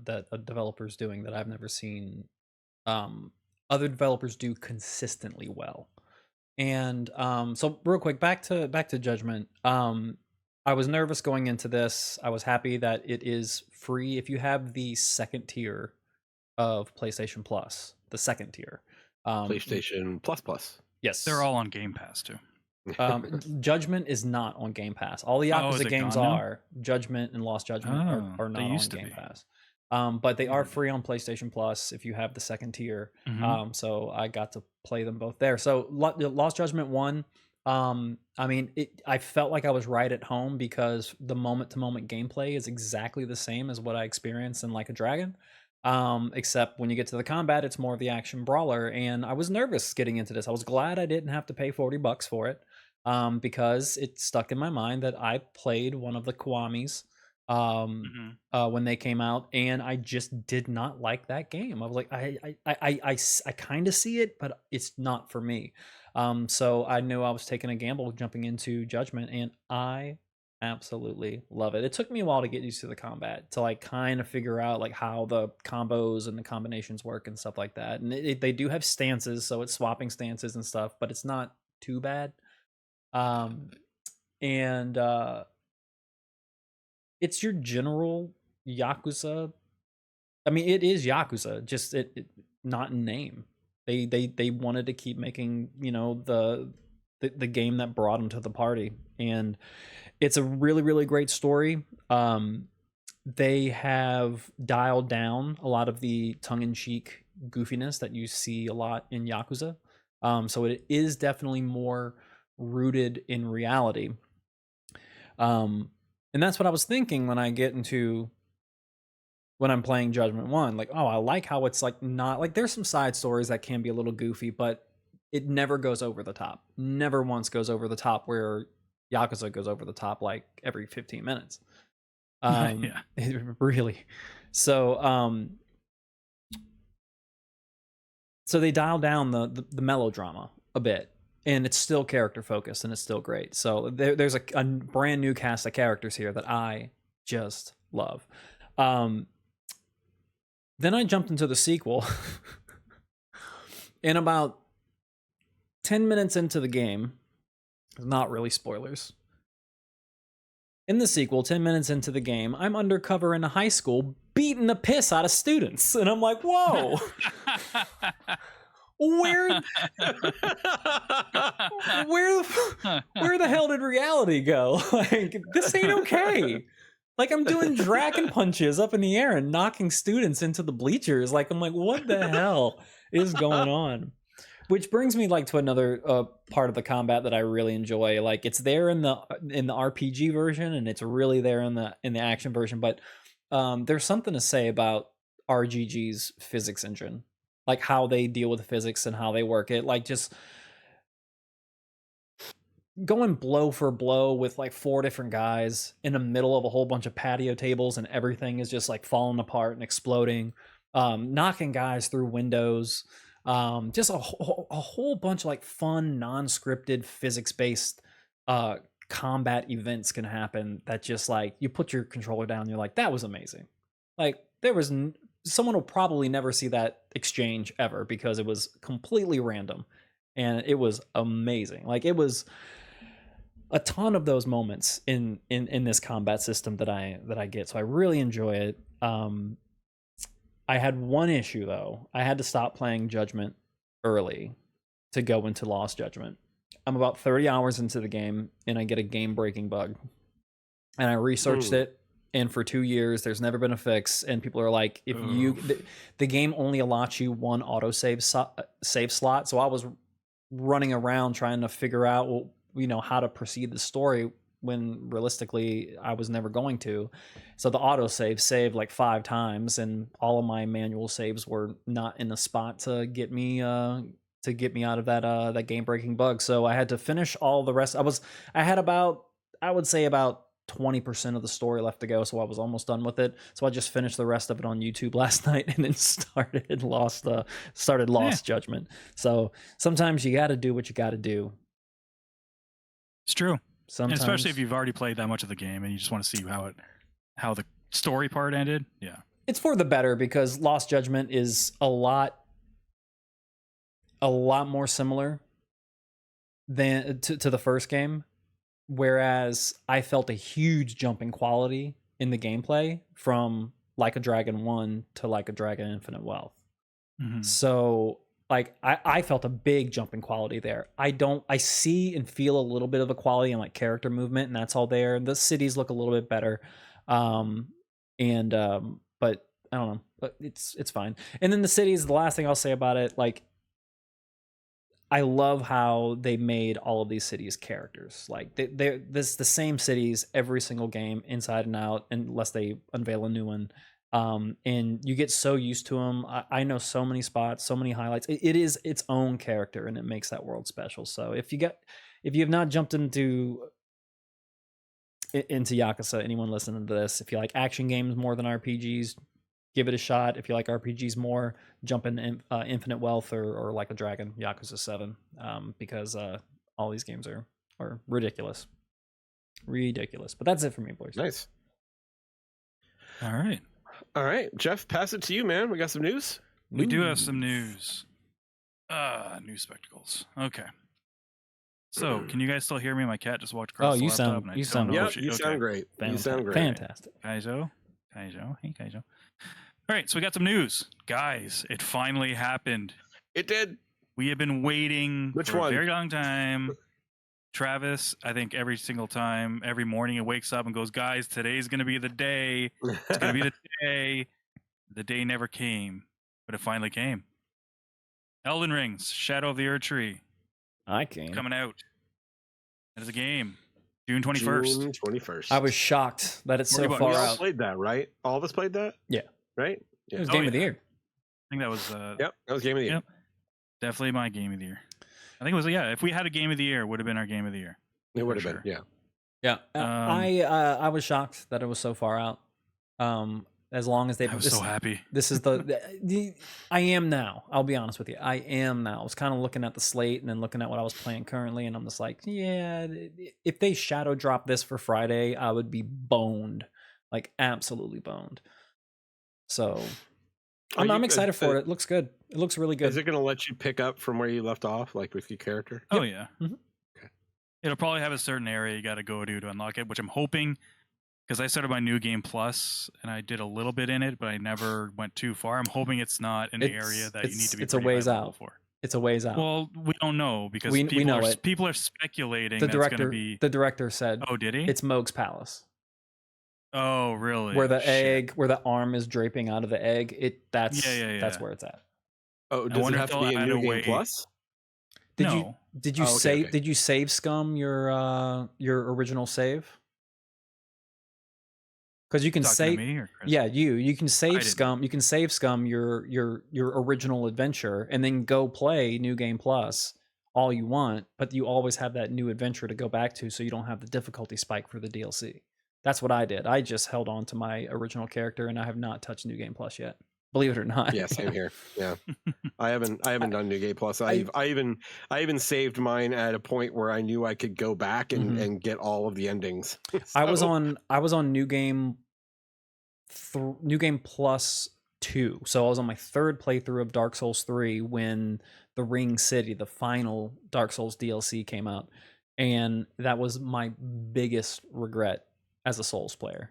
developer's doing that I've never seen other developers do consistently well. And so real quick, back to Judgment. I was nervous going into this. I was happy that it is free if you have the second tier of PlayStation Plus. The second tier, PlayStation Plus. Yes, they're all on Game Pass too. Judgment is not on Game Pass. All the Yakuza games are. Judgment and Lost Judgment are not on Game Pass. But they are free on PlayStation Plus if you have the second tier. So I got to play them both there. So Lost Judgment 1, I mean, I felt like I was right at home, because the moment-to-moment gameplay is exactly the same as what I experienced in Like a Dragon. Except when you get to the combat, it's more of the action brawler, and I was nervous getting into this. I was glad I didn't have to pay $40 for it, because it stuck in my mind that I played one of the Kiwamis when they came out, and I just did not like that game. I was like, I kind of see it, but it's not for me. So I knew I was taking a gamble jumping into Judgment, and I absolutely love it. It took me a while to get used to the combat, to like kind of figure out like how the combos and the combinations work and stuff like that. And they do have stances, so it's swapping stances and stuff, but it's not too bad. It's your general Yakuza. I mean, it is Yakuza, just it not in name. They wanted to keep making, you know, the game that brought them to the party, and it's a really, really great story. They have dialed down a lot of the tongue-in-cheek goofiness that you see a lot in Yakuza. So it is definitely more rooted in reality. And that's what I was thinking when I'm playing Judgment 1. Like, oh, I like how it's like not like, there's some side stories that can be a little goofy, but it never goes over the top. Never once goes over the top, where Yakuza goes over the top like every 15 minutes. Really. So so they dial down the melodrama a bit, and it's still character focused, and it's still great. So there's a brand new cast of characters here that I just love. Then I jumped into the sequel. And about 10 minutes into the game, not really spoilers, in the sequel, 10 minutes into the game, I'm undercover in a high school beating the piss out of students. And I'm like, whoa. Where the hell did reality go? Like, this ain't okay. Like, I'm doing dragon punches up in the air and knocking students into the bleachers. Like, I'm like, what the hell is going on? Which brings me like to another part of the combat that I really enjoy. Like, it's there in the RPG version, and it's really there in the action version. But there's something to say about RGG's physics engine, like how they deal with physics and how they work it. Like, just going blow for blow with like 4 different guys in the middle of a whole bunch of patio tables, and everything is just like falling apart and exploding, knocking guys through windows. Just a whole bunch of like fun, non-scripted, physics-based combat events can happen that just like, you put your controller down and you're like, that was amazing. Like, there was someone will probably never see that exchange ever, because it was completely random, and it was amazing. Like, it was a ton of those moments in this combat system that I get, so I really enjoy it. I had one issue though. I had to stop playing Judgment early to go into Lost Judgment. I'm about 30 hours into the game and I get a game-breaking bug. And I researched it, and for 2 years there's never been a fix, and people are like, if the game only allots you one autosave save slot. So I was running around trying to figure out, well, you know, how to proceed the story when realistically I was never going to. So the autosave saved like 5 times, and all of my manual saves were not in the spot to get me out of that game-breaking bug. So I had to finish all the rest. I had about, I would say about 20% of the story left to go, so I was almost done with it. So I just finished the rest of it on YouTube last night, and then started Lost Judgment. So sometimes you got to do what you got to do. It's true. Sometimes, and especially if you've already played that much of the game and you just want to see how the story part ended. Yeah, it's for the better, because Lost Judgment is a lot more similar than to the first game. Whereas I felt a huge jump in quality in the gameplay from Like a Dragon 1 to Like a Dragon Infinite Wealth. Mm-hmm. So like I felt a big jump in quality there. I see and feel a little bit of a quality in like character movement, and that's all there. The cities look a little bit better. But I don't know. But it's fine. And then the cities, the last thing I'll say about it, like, I love how they made all of these cities characters. Like there's the same cities every single game, inside and out, unless they unveil a new one. And you get so used to them. I know so many spots, so many highlights. It is its own character, and it makes that world special. So if you have not jumped into Yakuza, anyone listening to this, if you like action games more than RPGs, give it a shot. If you like RPGs more, jump in Infinite Wealth or Like a Dragon, Yakuza 7, because all these games are ridiculous. But that's it for me, boys. Nice. All right, Jeff, pass it to you, man. We got some news. We do have some news. News spectacles. Okay. So, can you guys still hear me? My cat just walked across the laptop. You sound great. You sound great. Fantastic. Kaizo. Hey, Kaizo. All right, so we got some news. Guys, it finally happened. It did. We have been waiting for a very long time. Travis, I think every single time, every morning he wakes up and goes, guys, today's going to be the day. It's going to be the day. The day never came, but it finally came. Elden Rings, Shadow of the Erdtree. Coming out. That is a game. June 21st. June 21st. I was shocked that it's so far out. We all played that, right? All of us played that? Yeah. Right? Yeah. It was Game of the Year. I think that was... Yep, that was Game of the Year. Yep. Definitely my Game of the Year. I think it was, if we had a Game of the Year, it would have been our Game of the Year. It would have been, yeah. Yeah. I was shocked that it was so far out. As long as they... I was so happy. This is I am now. I'll be honest with you. I am now. I was kind of looking at the slate and then looking at what I was playing currently, and I'm just like, yeah, if they shadow drop this for Friday, I would be boned. Like, absolutely boned. So... I'm excited for it. It looks good. It looks really good. Is it going to let you pick up from where you left off, like with your character? Oh, yeah. Mm-hmm. Okay. It'll probably have a certain area you got to go to unlock it, which I'm hoping, because I started my New Game Plus, and I did a little bit in it, but I never went too far. I'm hoping it's not an area that you need to be. It's a ways out. It's a ways out. Well, we don't know, because people are speculating that's going to be... The director said... Oh, did he? It's Moog's Palace. Oh, really? Where the egg, where the arm is draping out of the egg, that's where it's at. Oh, does it have to be a New Game Plus? Did you save scum your original save? Because you can save you can save scum. You can save scum your original adventure and then go play New Game Plus all you want, but you always have that new adventure to go back to, so you don't have the difficulty spike for the DLC. That's what I did. I just held on to my original character, and I have not touched New Game Plus yet. Believe it or not. Yeah, same here. Yeah, I haven't done New Game Plus. I even saved mine at a point where I knew I could go back and get all of the endings. So. I was on New Game Plus 2, so I was on my third playthrough of Dark Souls 3 when the Ring City, the final Dark Souls DLC, came out, and that was my biggest regret as a Souls player.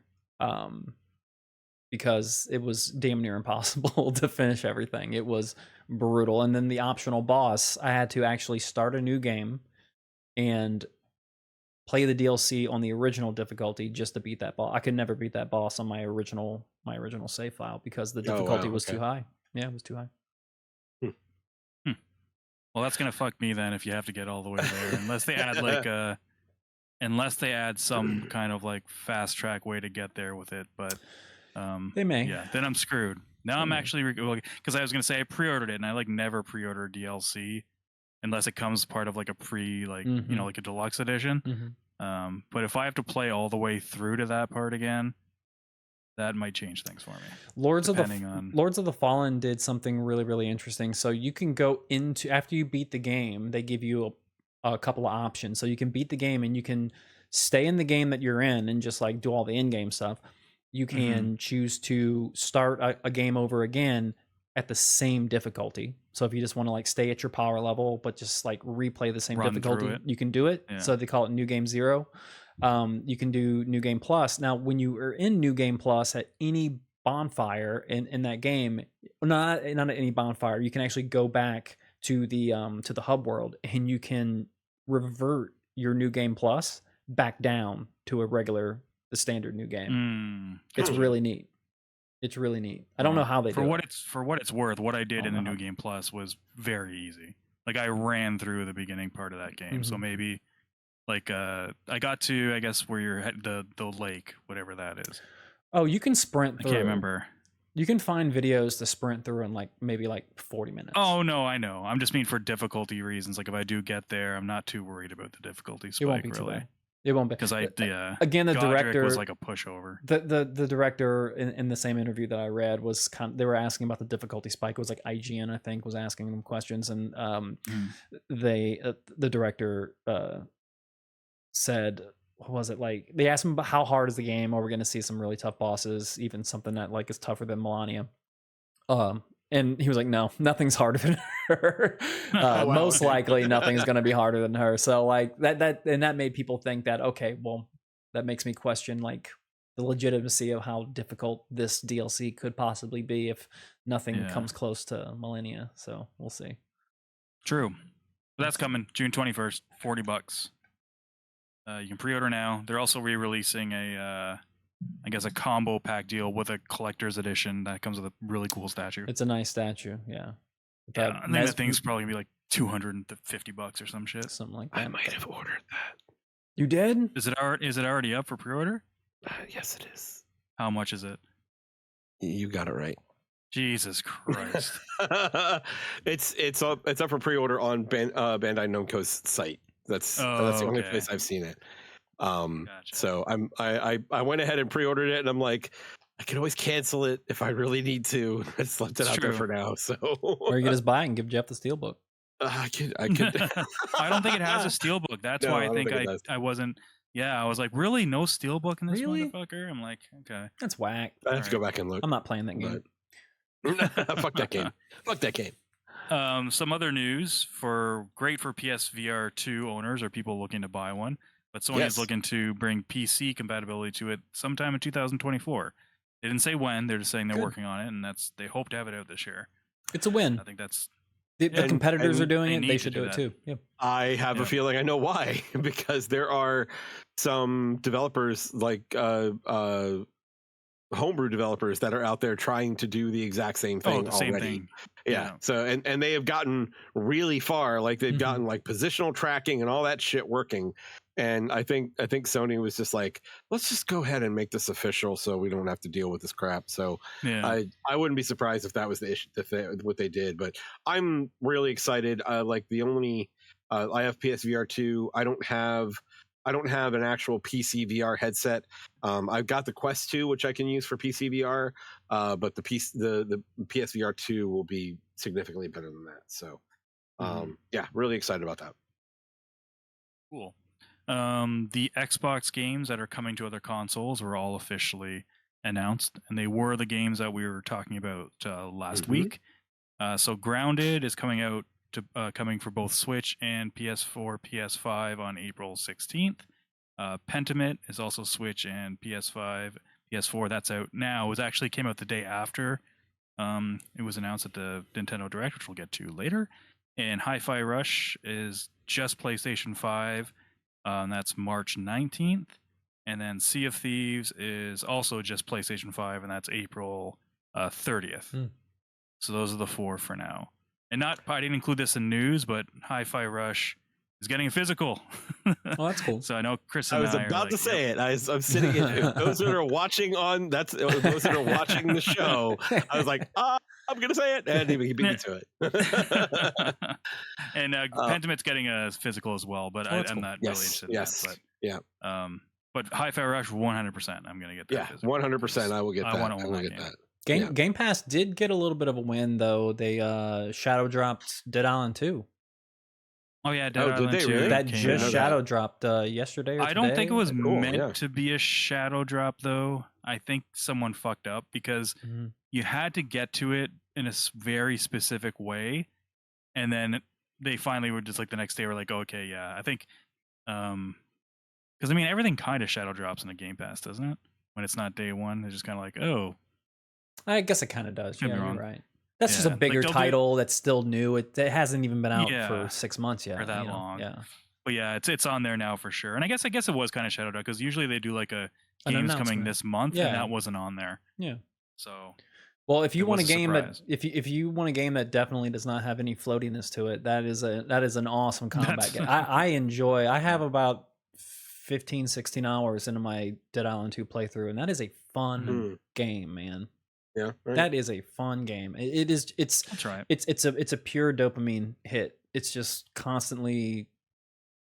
because it was damn near impossible to finish everything. It was brutal. And then the optional boss, I had to actually start a new game and play the DLC on the original difficulty just to beat that boss. I could never beat that boss on my original save file because the difficulty was too high. Yeah, it was too high. Well, that's gonna fuck me then if you have to get all the way there, unless they add like unless they add some kind of like fast track way to get there with it. But they may. Yeah, then I'm screwed. Now I'm actually because I was gonna say I pre-ordered it, and I like never pre-order DLC unless it comes part of like a like you know, like a deluxe edition. But if I have to play all the way through to that part again, that might change things for me. Lords of the Fallen did something really, really interesting. So you can go into, after you beat the game, they give you a couple of options. So you can beat the game and you can stay in the game that you're in and just like do all the in-game stuff. You can choose to start a game over again at the same difficulty. So if you just want to like stay at your power level, but just like replay the same difficulty, you can do it. Yeah. So they call it New Game Zero. You can do New Game Plus. Now, when you are in New Game Plus at any bonfire in that game, not at any bonfire, you can actually go back to the hub world and you can revert your New Game Plus back down to the standard new game. It's really neat. It's really neat. I don't know how they do it. For what it's worth, what I did in the New Game Plus was very easy. Like I ran through the beginning part of that game. So maybe like I got to, I guess, where you're at the lake, whatever that is. Oh, you can sprint through. I can't remember. You can find videos to sprint through in like maybe like 40 minutes. Oh no, I know. I'm just mean for difficulty reasons. Like if I do get there, I'm not too worried about the difficulty spike. It won't be really. It won't be because again the Godric director was like a pushover. The director in the same interview that I read was they were asking about the difficulty spike. It was like IGN, I think, was asking them questions, and the director said, what was it, like they asked him about how hard is the game, or we're going to see some really tough bosses, even something that like is tougher than Melania. And he was like, no, nothing's harder than her. Most likely nothing's going to be harder than her. So like that made people think that, okay, well, that makes me question like the legitimacy of how difficult this DLC could possibly be if nothing comes close to Millennia. So we'll see. True. But that's coming June 21st, $40. You can pre-order now. They're also re-releasing I guess a combo pack deal with a collector's edition that comes with a really cool statue. It's a nice statue, yeah. I think that thing's probably gonna be like $250 or some shit. Something like that. I might have ordered that. You did? Is it already up for pre-order? Yes, it is. How much is it? You got it right. Jesus Christ! It's up for pre-order on Bandai Namco's site. That's the only place I've seen it. Gotcha. So I went ahead and pre-ordered it, and I'm like, I can always cancel it if I really need to. I just left it out there for now. So or you can just buy it and give Jeff the steelbook. I could. I don't think it has a steelbook. That's why I think I wasn't. Yeah, I was like, really, no steelbook in this motherfucker? I'm like, okay, that's whack. I have to go back and look. I'm not playing that game. Fuck that game. Fuck that game. Some other news great for PSVR 2 owners or people looking to buy one. But Sony is looking to bring PC compatibility to it sometime in 2024. They didn't say when. They're just saying they're working on it, and they hope to have it out this year. It's a win. I think that's the competitors are doing it. They should do it too. Yep. I have a feeling I know why, because there are some developers like homebrew developers that are out there trying to do the exact same thing already. Same thing. Yeah. So and they have gotten really far. Like they've gotten like positional tracking and all that shit working. And I think Sony was just like, let's just go ahead and make this official so we don't have to deal with this crap. So I wouldn't be surprised if that was the issue, what they did. But I'm really excited. Like the only I have PSVR 2. I don't have an actual PC VR headset. I've got the Quest 2, which I can use for PC VR, but the PSVR 2 will be significantly better than that. So, really excited about that. Cool. The Xbox games that are coming to other consoles were all officially announced, and they were the games that we were talking about last week. So Grounded is coming out coming for both Switch and PS4, PS5 on April 16th. Pentiment is also Switch and PS5 PS4. That's out now. It actually came out the day after. It was announced at the Nintendo Direct, which we'll get to later. And Hi-Fi Rush is just PlayStation 5. That's March 19th. And then Sea of Thieves is also just PlayStation 5, and that's April 30th. So those are the 4 for now. And I didn't include this in news, but Hi-Fi Rush is getting a physical. Oh, that's cool. So I know Chris and I was about to say it. I'm sitting in. Those that are watching those that are watching the show. I was like, I'm gonna say it, and he beat me to it. And Pentiment's getting a physical as well, but I'm cool. not really interested in that. Yeah. But Hi-Fi Rush 100%. I'm gonna get that. Yeah, 100%. I will get that. I will get that. Game Pass did get a little bit of a win though. They shadow dropped Dead Island 2. Oh yeah, Dead Island 2. Really? That just shadow dropped yesterday or I don't think it was cool, meant to be a shadow drop though. I think someone fucked up because you had to get to it in a very specific way, and then they finally were just like the next day were like, okay, yeah, I think because I mean everything kind of shadow drops in the Game Pass, doesn't it? When it's not day one, it's just kind of like, oh. I guess it kind of does. Could Yeah, be wrong. you're right. That's just a bigger title that's still new. It hasn't even been out for 6 months yet. For that long. Yeah. But yeah, it's on there now for sure. And I guess it was kind of shadowed out because usually they do like a games coming this month, and that wasn't on there. Yeah. So. Well, if you want a game that if you want a game that definitely does not have any floatiness to it, that is an awesome combat game. I have about 15, 16 hours into my Dead Island 2 playthrough, and that is a fun game, man. Yeah, right. That is a fun game. That's right. It's a pure dopamine hit. It's just constantly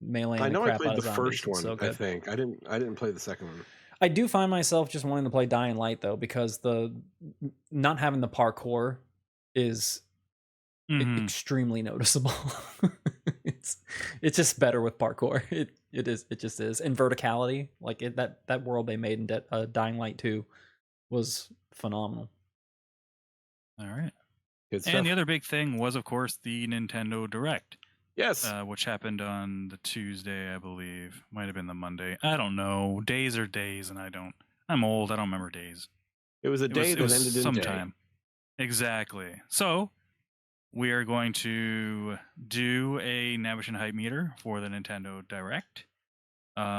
meleeing the crap out of zombies. I played the first one. So I think I didn't play the second one. I do find myself just wanting to play Dying Light though, because the not having the parkour is extremely noticeable. It's just better with parkour. It just is. And verticality, like that world they made in Dying Light 2 was phenomenal. All right. Good stuff. And the other big thing was, of course, the Nintendo Direct. Yes. Which happened on the Tuesday, I believe. Might have been the Monday. I don't know. Days are days, and I'm old. I don't remember days. It was a day that ended in sometime. Exactly. So we are going to do a Nabeshin hype meter for the Nintendo Direct. We're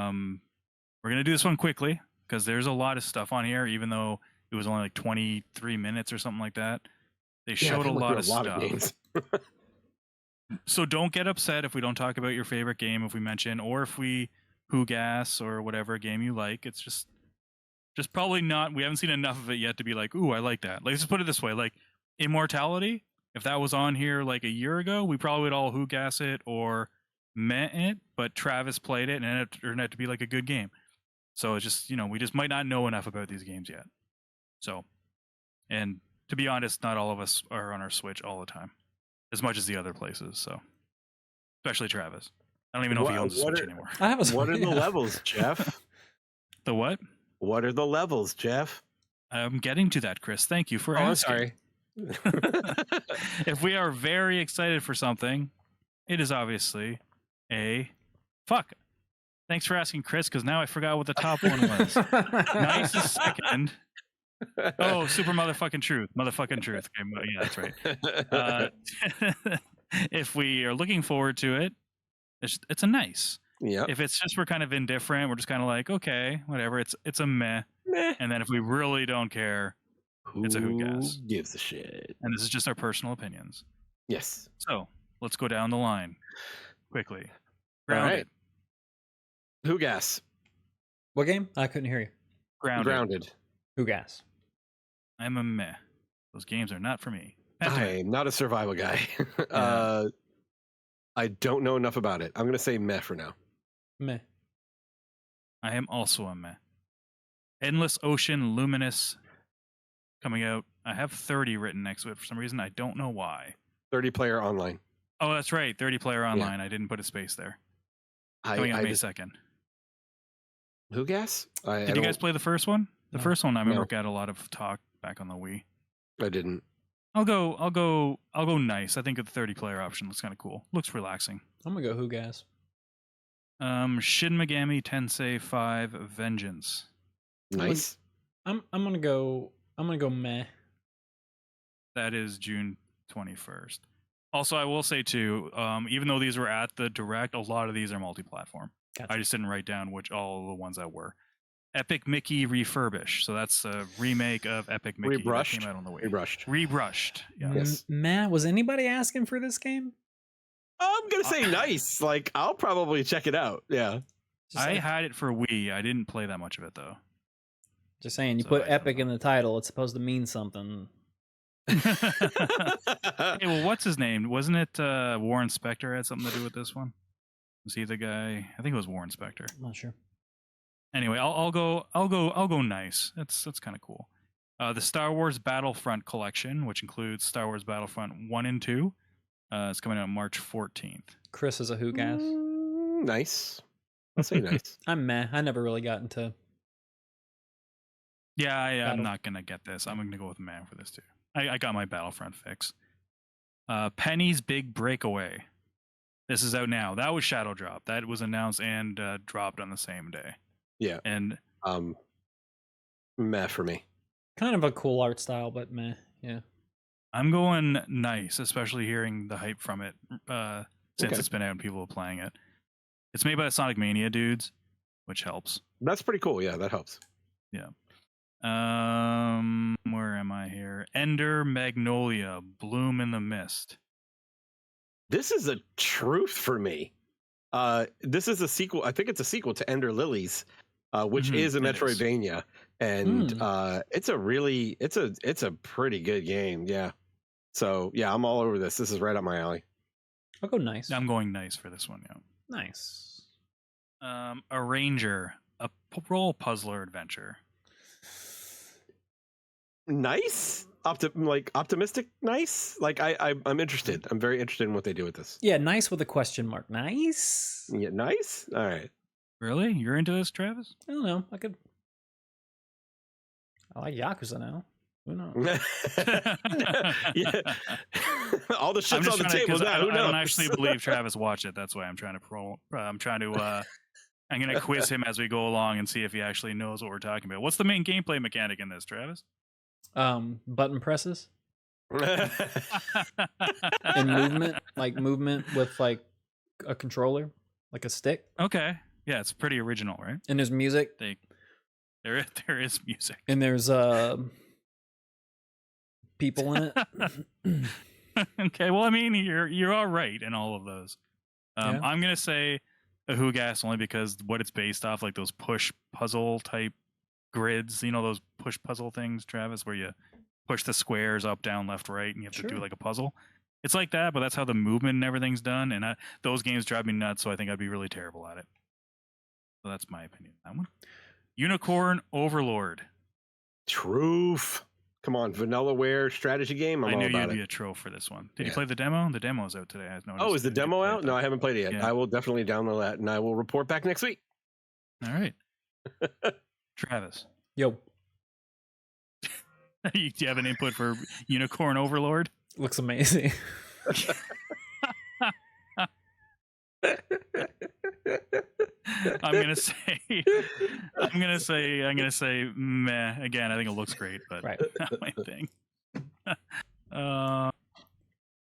going to do this one quickly because there's a lot of stuff on here, even though it was only like 23 minutes or something like that. They showed a lot of stuff. So don't get upset if we don't talk about your favorite game, if we mention, or if we gas or whatever game you like. It's just probably not. We haven't seen enough of it yet to be like, ooh, I like that. Let's just put it this way: like Immortality, if that was on here like a year ago, we probably would all gas it or meh it. But Travis played it, and it turned out to be like a good game. So it's just we just might not know enough about these games yet. So, and to be honest, not all of us are on our Switch all the time, as much as the other places. So, especially Travis. I don't even know if he owns a Switch anymore. What are the levels, Jeff? The what? What are the levels, Jeff? I'm getting to that, Chris. Thank you for asking. Sorry. If we are very excited for something, it is obviously a fuck. Thanks for asking, Chris, because now I forgot what the top one was. Nice is second. Oh, super motherfucking truth. Motherfucking truth. Okay, yeah, that's right. If we are looking forward to it, it's a nice. Yeah. If it's just we're kind of indifferent, we're just kind of like, okay, whatever. It's a meh. And then if we really don't care, it's a who gas. Gives a shit. And this is just our personal opinions. Yes. So let's go down the line quickly. Grounded. All right. Who gas? What game? I couldn't hear you. Grounded. Who gas? I'm a meh. Those games are not for me. I'm not a survival guy. I don't know enough about it. I'm going to say meh for now. Meh. I am also a meh. Endless Ocean Luminous coming out. I have 30 written next to it for some reason. I don't know why. 30 player online. Oh, that's right. 30 player online. Yeah. I didn't put a space there. Coming out May 2nd. Who gas? Did you guys play the first one? The first one I remember got a lot of talk back on the Wii. I didn't. I'll go nice. I think the 30 player option looks kind of cool. Looks relaxing. I'm gonna go who gas. Shin Megami Tensei 5 Vengeance. Nice. I'm gonna go meh. That is June 21st. Also, I will say too, even though these were at the direct, a lot of these are multi-platform. Gotcha. I just didn't write down all the ones that were. Epic Mickey Refurbish. So that's a remake of Epic Mickey that came out on the Wii. Rebrushed. Yeah. Yes. Matt, was anybody asking for this game? I'm gonna say nice. Like, I'll probably check it out. Yeah. I had it for Wii. I didn't play that much of it though. Just saying, you put Epic in the title, it's supposed to mean something. Hey, well, what's his name? Wasn't it Warren Spector had something to do with this one? Was he the guy? I think it was Warren Spector. I'm not sure. Anyway, I'll go nice. That's kind of cool. The Star Wars Battlefront collection, which includes Star Wars Battlefront 1 and 2, is coming out March 14th. Chris is a who gas. Nice. I'll say nice. I'm meh. I never really got into. Yeah, I'm not gonna get this. I'm gonna go with meh for this too. I got my Battlefront fix. Penny's Big Breakaway. This is out now. That was Shadow Drop. That was announced and dropped on the same day. Yeah. And meh for me. Kind of a cool art style, but meh. Yeah. I'm going nice, especially hearing the hype from it since it's been out and people are playing it. It's made by the Sonic Mania dudes, which helps. That's pretty cool. Yeah, that helps. Yeah. Where am I here? Ender Magnolia, Bloom in the Mist. This is a truth for me. This is a sequel. I think it's a sequel to Ender Lilies, which is a Metroidvania, and it's a pretty good game. Yeah. So yeah, I'm all over this. This is right up my alley. I'll go nice. I'm going nice for this one. Yeah. Nice. Arranger, a role puzzler adventure. Nice, optimistic. Nice. Like I'm interested. I'm very interested in what they do with this. Yeah, nice with a question mark. Nice. Yeah, nice. All right. Really, you're into this, Travis? I don't know. I like Yakuza now. Who knows? Yeah. All the shit's on the table now. Who knows? I don't actually believe Travis watched it. That's why I'm trying to. I'm gonna quiz him as we go along and see if he actually knows what we're talking about. What's the main gameplay mechanic in this, Travis? Button presses and movement with like a controller, like a stick. Okay, yeah, it's pretty original, right? And there's music. There is music, and there's people in it. Okay, well, I mean, you're all right in all of those. Yeah. I'm gonna say a who gas only because what it's based off, like those push puzzle type grids, you know, those push puzzle things, Travis, where you push the squares up, down, left, right, and you have to do like a puzzle. It's like that, but that's how the movement and everything's done. And those games drive me nuts, so I think I'd be really terrible at it. So that's my opinion on that one. Unicorn Overlord. Truth. Come on, Vanillaware strategy game. I knew you'd be a troll for this one. Did you play the demo? The demo's out today. Oh, is the demo out? No, I haven't played it yet. Yeah. I will definitely download that, and I will report back next week. All right. Travis. Yo. Do you have an input for Unicorn Overlord? Looks amazing. I'm gonna say meh. Again, I think it looks great, but not my thing.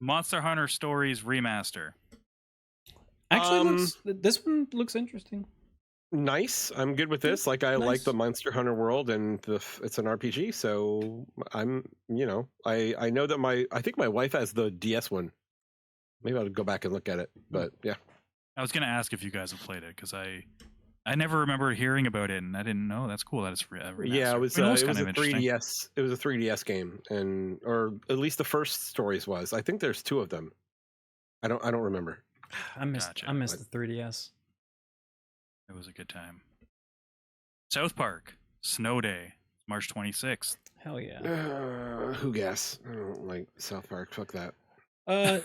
Monster Hunter Stories Remaster. Actually, this one looks interesting. Nice. I'm good with this. Like, I like the Monster Hunter world, and it's an RPG, so I'm, I know that I think my wife has the DS one. Maybe I'll go back and look at it, but yeah. I was going to ask if you guys have played it, because I never remember hearing about it, and I didn't know. That's cool that it's remastered. Yeah, it was a 3DS. It was a 3DS game, or at least the first stories was. I think there's two of them. I don't remember. I missed the 3DS. It was a good time. South Park Snow Day, March 26th. Hell yeah. Who gas? I don't like South Park. Fuck that. I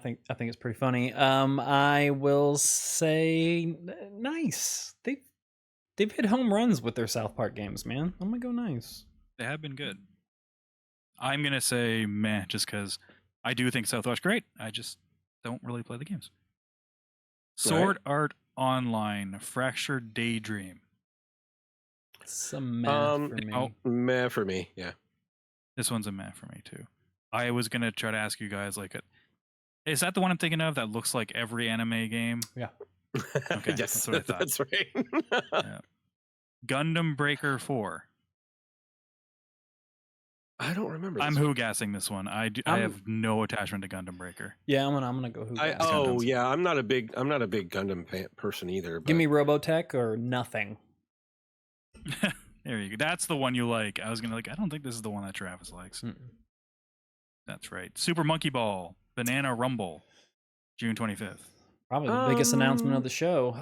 think it's pretty funny. I will say nice. They've hit home runs with their South Park games, man. I'm gonna go nice. They have been good. I'm gonna say meh, just because I do think South Park's great. I just don't really play the games. Sword Art Online, Fractured Daydream. It's a meh for me. Meh for me, yeah. This one's a meh for me too. I was gonna try to ask you guys is that the one I'm thinking of that looks like every anime game? Yeah. Okay, yes, that's what I thought. That's right. Yeah. Gundam Breaker 4. I don't remember. I'm who-gassing this one. I have no attachment to Gundam Breaker. Yeah, I'm gonna go who-gass. Yeah, I'm not a big Gundam person either. But... Give me Robotech or nothing. There you go. That's the one you like. I was gonna I don't think this is the one that Travis likes. That's right. Super Monkey Ball, Banana Rumble, June 25th. Probably the biggest announcement of the show.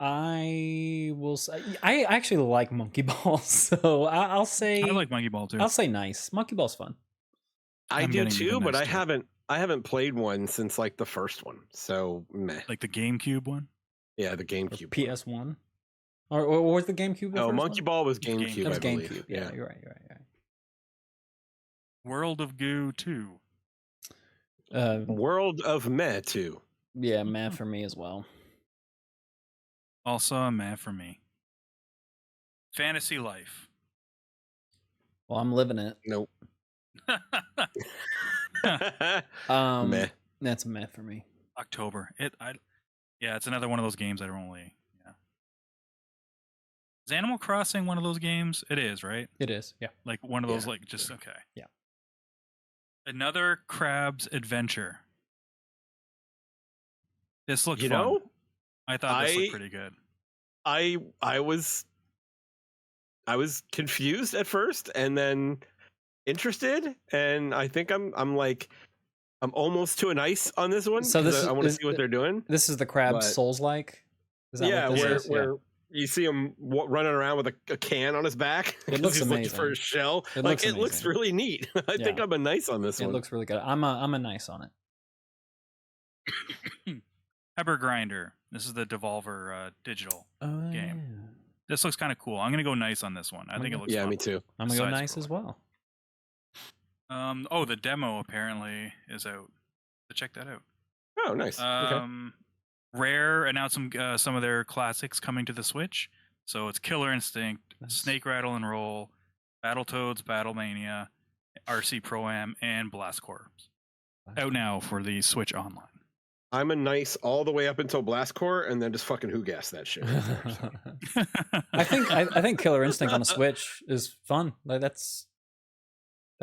I will say I actually like Monkey Ball, so I'll say I like Monkey Ball too. I'll say nice. Monkey Ball's fun. I do too, but I haven't played one since like the first one, so meh. Like the GameCube one? Yeah, the GameCube. PS1. Or was the GameCube? No, Monkey Ball was GameCube. That was I believe. GameCube. Yeah, you're right. World of Goo 2. World of Meh 2. Yeah, meh for me as well. Also a meh for me. Fantasy Life. Well, I'm living it. Nope. Meh. That's a meh for me. October. It's another one of those games I don't really. Yeah. Is Animal Crossing one of those games? It is, right? It is. Yeah. Like one of those, just okay. Yeah. Another Crab's Adventure. This looked fun. Know, I thought this looked pretty good. I was confused at first and then interested, and I think I'm almost too nice on this one. So I want to see what they're doing. This is the Crab Souls-like. Is that what this is? Where you see him running around with a can on his back. It looks amazing. Looking for a shell. It looks really neat. I think I'm a nice on this one. It looks really good. I'm a nice on it. Pepper Grinder. This is the Devolver digital game. Yeah. This looks kind of cool. I'm gonna go nice on this one. I think it looks fun. Me too. I'm gonna go nice as well. The demo apparently is out. So check that out. Oh, nice. Okay. Rare announced some of their classics coming to the Switch. So it's Killer Instinct, Snake Rattle and Roll, Battletoads, Battlemania, RC Pro-Am, and Blast Corps. Out now for the Switch Online. I'm a nice all the way up until Blast Corps, and then just fucking who-gas that shit. I think Killer Instinct on the Switch is fun. That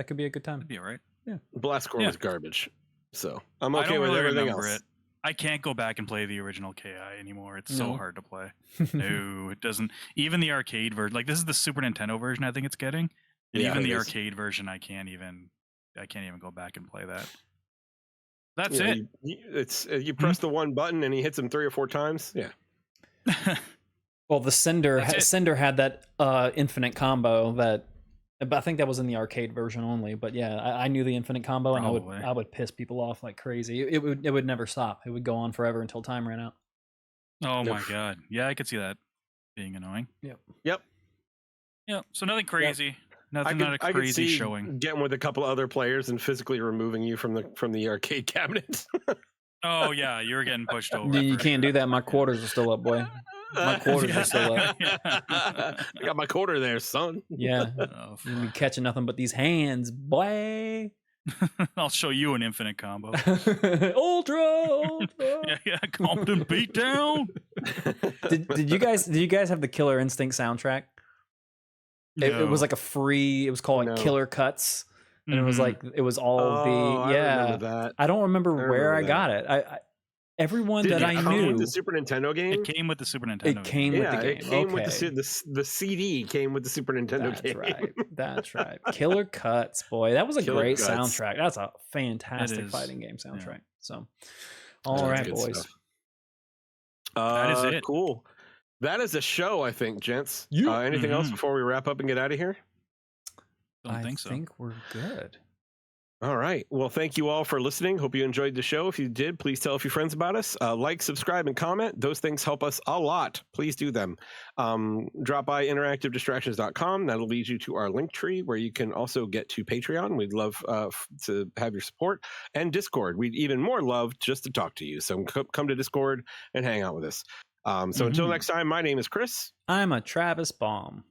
could be a good time. That'd be all right. Yeah. Blast Corps was garbage, so I'm okay with everything else. It. I can't go back and play the original KI anymore. It's so hard to play. No, it doesn't. Even the arcade version, this is the Super Nintendo version I think it's getting, and even the arcade version, I can't even go back and play that. That's it. You press the one button and he hits him 3 or 4 times. Yeah. Well, the Cinder had that infinite combo but I think that was in the arcade version only. But yeah, I knew the infinite combo, and I would piss people off like crazy. It would never stop. It would go on forever until time ran out. Oh my god! Yeah, I could see that being annoying. Yep. So nothing crazy. Not a crazy showing. Getting with a couple other players and physically removing you from the arcade cabinet. Oh yeah, you were getting pushed over. You can't do that. My quarters are still up, boy. My quarters are still up. I got my quarter there, son. Yeah. You'll be catching nothing but these hands, boy. I'll show you an infinite combo. Ultra. Yeah, Compton beatdown. Did you guys have the Killer Instinct soundtrack? No. It was like a free. It was called Killer Cuts, and it was all I remember that. I don't remember where I got it. Everyone that I knew. With the Super Nintendo game? It came with the Super Nintendo. It came with the game. It came with the CD came with the Super Nintendo game. That's right. Killer Cuts, boy. That was a great soundtrack. That's a fantastic fighting game soundtrack. Yeah. So, all right, boys. That is it. Cool. That is a show, I think, gents. Anything else before we wrap up and get out of here? I think so. I think we're good. All right. Well, thank you all for listening. Hope you enjoyed the show. If you did, please tell a few friends about us. Like, subscribe, and comment. Those things help us a lot. Please do them. Drop by interactivedistractions.com. That'll lead you to our Linktree, where you can also get to Patreon. We'd love to have your support. And Discord. We'd even more love just to talk to you. So come to Discord and hang out with us. So until next time, my name is Chris. I'm a Travis Baum.